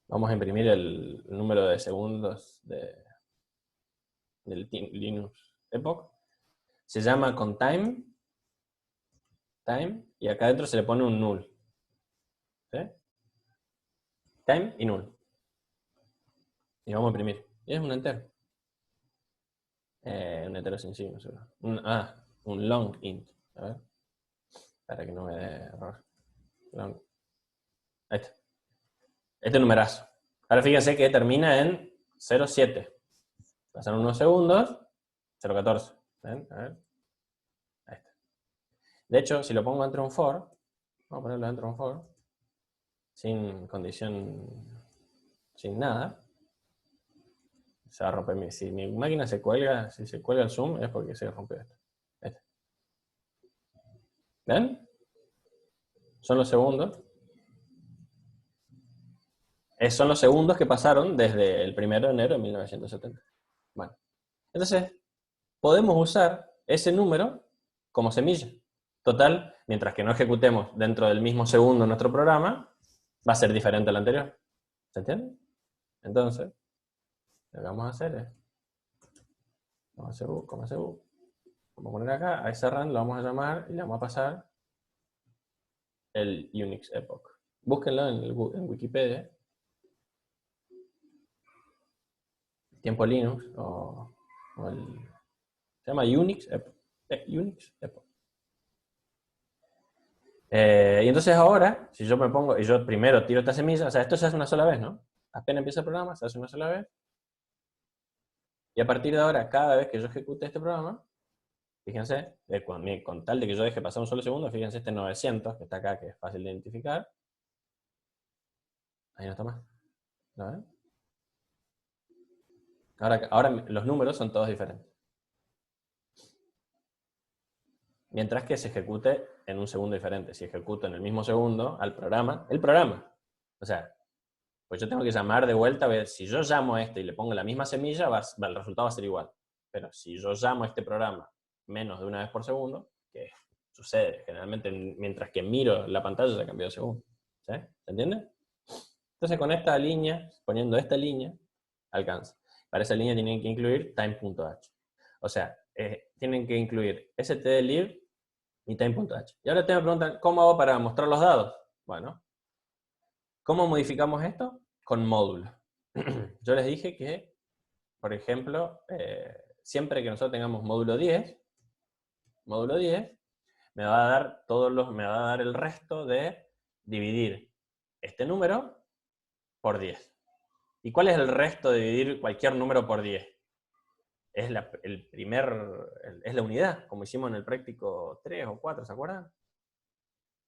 Vamos a imprimir el número de segundos del Linux Epoch. Se llama con time, y acá adentro se le pone un null. ¿Sí? Time y null. Y vamos a imprimir. Y es un entero. Un entero sin signo, seguro. Un long int. A ver. Para que no me dé error. Long. Ahí está. Este numerazo. Ahora fíjense que termina en 0,7. Pasan unos segundos. 0,14. ¿Ven? A ver. Ahí está. De hecho, si lo pongo dentro de un for, vamos a ponerlo dentro de un for, sin condición, sin nada, se va a romper. Si mi máquina se cuelga, si se cuelga el zoom, es porque se rompe esto. ¿Ven? Son los segundos. Son los segundos que pasaron desde el 1 de enero de 1970. Bueno, entonces, podemos usar ese número como semilla. Total, mientras que no ejecutemos dentro del mismo segundo nuestro programa, va a ser diferente al anterior. ¿Se entiende? Entonces, lo que vamos a hacer es, vamos a poner acá, a ese run lo vamos a llamar y le vamos a pasar el Unix Epoch. Búsquenlo en Wikipedia. Tiempo Linux, se llama Unix Epoch. Unix Epoch. Y entonces ahora, si yo me pongo, y yo primero tiro esta semilla, o sea, esto se hace una sola vez, ¿no? Apenas empieza el programa, se hace una sola vez. Y a partir de ahora, cada vez que yo ejecute este programa, fíjense, con tal de que yo deje pasar un solo segundo, fíjense este 900 que está acá, que es fácil de identificar. Ahí no está más. ¿Lo ven? Ahora los números son todos diferentes. Mientras que se ejecute en un segundo diferente. Si ejecuto en el mismo segundo al programa, el programa. O sea, pues yo tengo que llamar de vuelta a ver si yo llamo a este y le pongo la misma semilla, el resultado va a ser igual. Pero si yo llamo a este programa menos de una vez por segundo, que sucede generalmente mientras que miro la pantalla ya cambió de segundo. ¿Sí? ¿Se entiende? Entonces con esta línea, poniendo esta línea, alcanza. Para esa línea tienen que incluir time.h. O sea, tienen que incluir stdlib y time.h. Y ahora ustedes me preguntan, ¿cómo hago para mostrar los dados? Bueno, ¿cómo modificamos esto? Con módulos. Yo les dije que, por ejemplo, siempre que nosotros tengamos módulo 10, me va a dar el resto de dividir este número por 10. ¿Y cuál es el resto de dividir cualquier número por 10? Es la unidad, como hicimos en el práctico 3 o 4, ¿se acuerdan?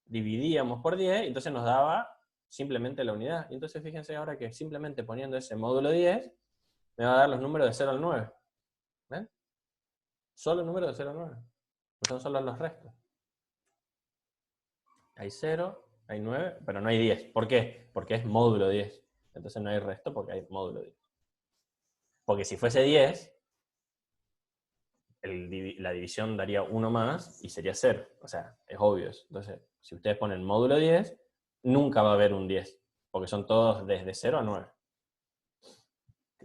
Dividíamos por 10 y entonces nos daba simplemente la unidad. Y entonces fíjense ahora que simplemente poniendo ese módulo 10 me va a dar los números de 0 al 9. ¿Ven? Solo el número de 0 al 9. No son solo los restos. Hay 0, hay 9, pero no hay 10. ¿Por qué? Porque es módulo 10. Entonces no hay resto porque hay módulo 10. Porque si fuese 10, la división daría 1 más y sería 0. O sea, es obvio eso. Entonces, si ustedes ponen módulo 10, nunca va a haber un 10. Porque son todos desde 0 a 9.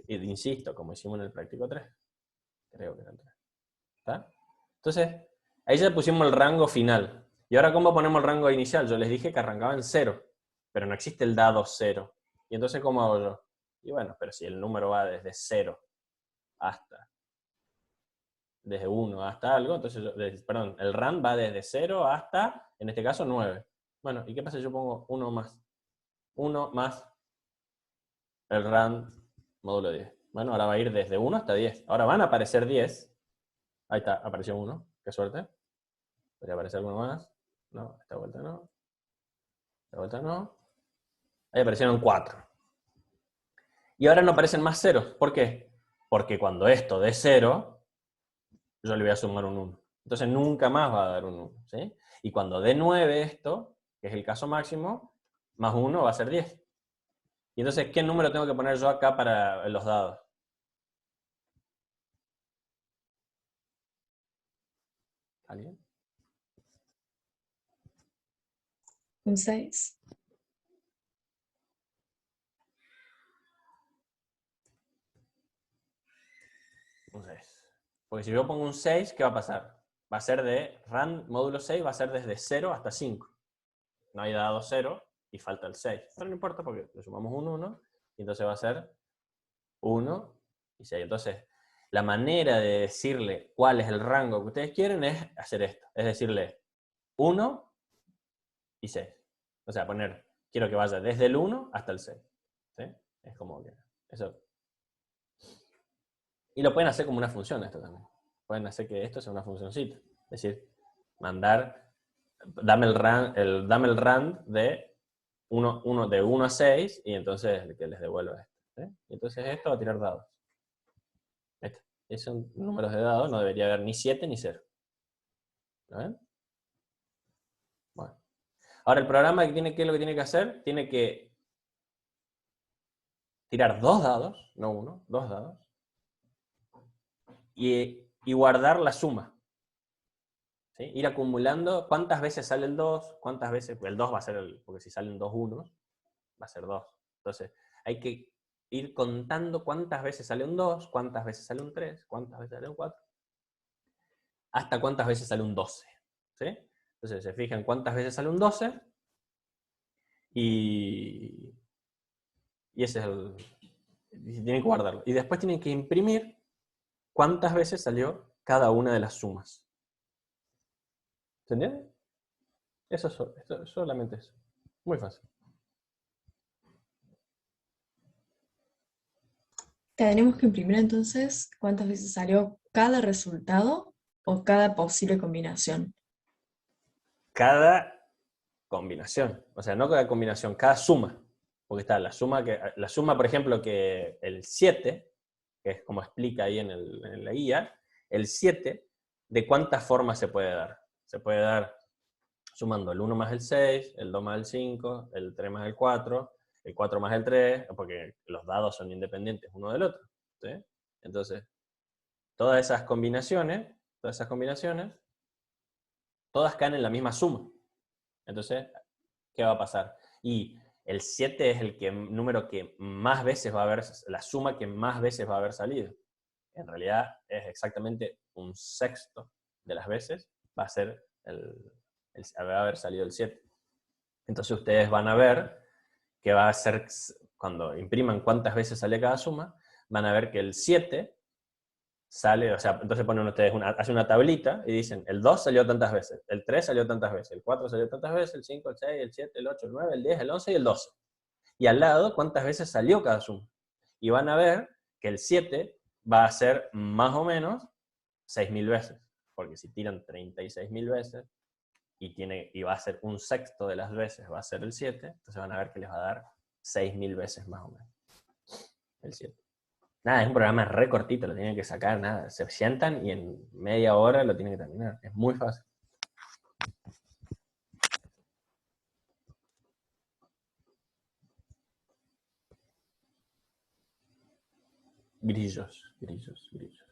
Insisto, como hicimos en el práctico 3. Creo que era el 3. ¿Está? Entonces, ahí ya pusimos el rango final. ¿Y ahora cómo ponemos el rango inicial? Yo les dije que arrancaba en 0. Pero no existe el dado 0. ¿Y entonces cómo hago yo? Y bueno, pero si el número va desde 0 hasta... desde 1 hasta algo, entonces, perdón, el RAM va desde 0 hasta, en este caso, 9. Bueno, ¿y qué pasa si yo pongo 1 más? 1 más el RAM módulo 10. Bueno, ahora va a ir desde 1 hasta 10. Ahora van a aparecer 10. Ahí está, apareció 1. Qué suerte. Podría aparecer alguno más. No, esta vuelta no. Esta vuelta no. Ahí aparecieron 4. Y ahora no aparecen más ceros. ¿Por qué? Porque cuando esto dé 0, yo le voy a sumar un 1. Entonces nunca más va a dar un 1. ¿Sí? Y cuando dé 9 esto, que es el caso máximo, más 1 va a ser 10. Y entonces, ¿qué número tengo que poner yo acá para los dados? ¿Alguien? Un 6. Un 6. Porque si yo pongo un 6, ¿qué va a pasar? Va a ser de RAM módulo 6, va a ser desde 0 hasta 5. No hay dado 0 y falta el 6. Pero no importa porque le sumamos un 1 y entonces va a ser 1 y 6. Entonces, la manera de decirle cuál es el rango que ustedes quieren es hacer esto. Es decirle 1 y 6. O sea, quiero que vaya desde el 1 hasta el 6. ¿Sí? Es como que eso. Y lo pueden hacer como una función esto también. Pueden hacer que esto sea una funcioncita. Es decir, dame el rand de 1 a 6 y entonces que les devuelva esto. ¿Sí? Y entonces esto va a tirar dados. Esos son números de dados, no debería haber ni 7 ni 0. ¿Lo ven? Bueno. Ahora el programa, ¿qué es lo que tiene que hacer? Tiene que tirar 2 dados, no 1, 2 dados, y guardar la suma. ¿Sí? Ir acumulando cuántas veces sale el 2, cuántas veces, el 2 va a ser, porque si salen 2 unos, va a ser 2. Entonces, hay que ir contando cuántas veces sale un 2, cuántas veces sale un 3, cuántas veces sale un 4, hasta cuántas veces sale un 12. ¿Sí? Entonces, se fijan cuántas veces sale un 12 y ese es el... Tienen que guardarlo. Y después tienen que imprimir cuántas veces salió cada una de las sumas. ¿Se entiende? Solamente eso. Muy fácil. Tenemos que imprimir entonces cuántas veces salió cada resultado o cada posible combinación. Cada combinación. O sea, no cada combinación, cada suma. Porque está la suma, por ejemplo, que el 7, que es como explica ahí en la guía, el 7, ¿de cuántas formas se puede dar? Se puede dar sumando el 1 más el 6, el 2 más el 5, el 3 más el 4 más el 3, porque los dados son independientes uno del otro. ¿Sí? Entonces, todas esas combinaciones, todas caen en la misma suma. Entonces, ¿qué va a pasar? Y el 7 es el número que más veces va a haber, la suma que más veces va a haber salido. En realidad es exactamente un sexto de las veces va a haber salido el 7. Entonces ustedes van a ver que va a ser, cuando impriman cuántas veces sale cada suma, van a ver que el 7 sale, o sea, entonces ponen ustedes hacen una tablita y dicen, el 2 salió tantas veces, el 3 salió tantas veces, el 4 salió tantas veces, el 5, el 6, el 7, el 8, el 9, el 10, el 11 y el 12. Y al lado, cuántas veces salió cada suma. Y van a ver que el 7 va a ser más o menos 6.000 veces. Porque si tiran 36.000 veces y va a ser un sexto de las veces, va a ser el 7, entonces van a ver que les va a dar 6.000 veces más o menos el 7. Nada, es un programa re cortito, lo tienen que sacar, nada. Se sientan y en media hora lo tienen que terminar. Es muy fácil. Grillos, grillos, grillos.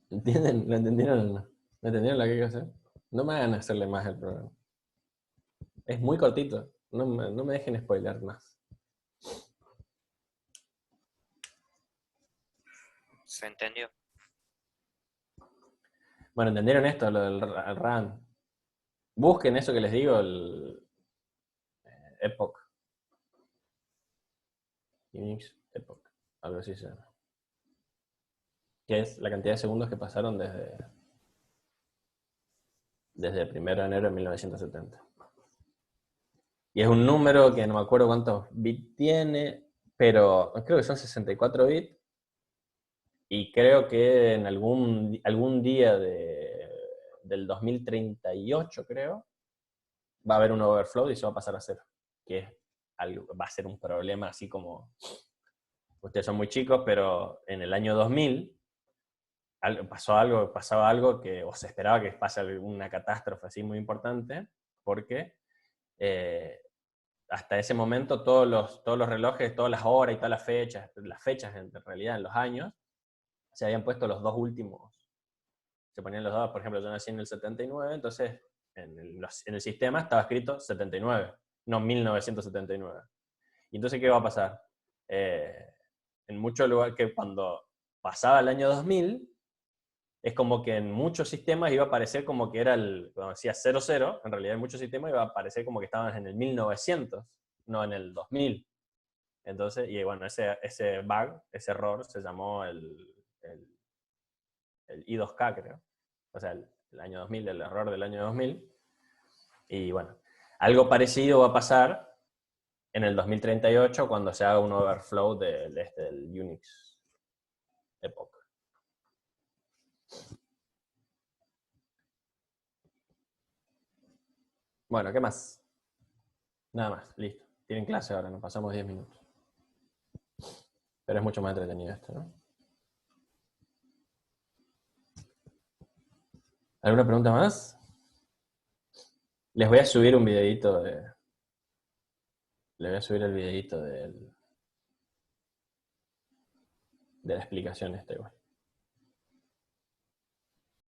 ¿Entienden? ¿Lo entendieron o no? ¿Lo entendieron lo que hay que hacer? No me hagan hacerle más el programa. Es muy cortito. No me dejen spoiler más. ¿Se entendió? Bueno, ¿entendieron esto? Lo del RAN. Busquen eso que les digo, el Epoch. Unix Epoch. Algo así se llama. Que es la cantidad de segundos que pasaron desde el 1 de enero de 1970. Y es un número que no me acuerdo cuántos bits tiene, pero creo que son 64 bits. Y creo que en algún día del 2038, creo, va a haber un overflow y se va a pasar a cero. Que va a ser un problema así como... Ustedes son muy chicos, pero en el año 2000 pasaba algo que, o se esperaba que pase una catástrofe así muy importante, porque hasta ese momento todos los relojes, todas las horas y todas las fechas en realidad en los años, se habían puesto los dos últimos. Se ponían los dos, por ejemplo, yo nací en el 79, entonces en el sistema estaba escrito 79, no 1979. Y entonces, ¿qué va a pasar? En muchos lugares que cuando pasaba el año 2000, es como que en muchos sistemas iba a aparecer como que era cuando decía 00, en realidad en muchos sistemas iba a aparecer como que estaban en el 1900, no en el 2000. Entonces, y bueno, ese bug, ese error, se llamó el I2K, creo. O sea, el año 2000, el error del año 2000. Y bueno, algo parecido va a pasar en el 2038 cuando se haga un overflow del Unix Epoch. Bueno, ¿qué más? Nada más, listo. Tienen clase ahora, nos pasamos 10 minutos. Pero es mucho más entretenido esto, ¿no? ¿Alguna pregunta más? Les voy a subir un videito Les voy a subir el videito de la explicación esta igual.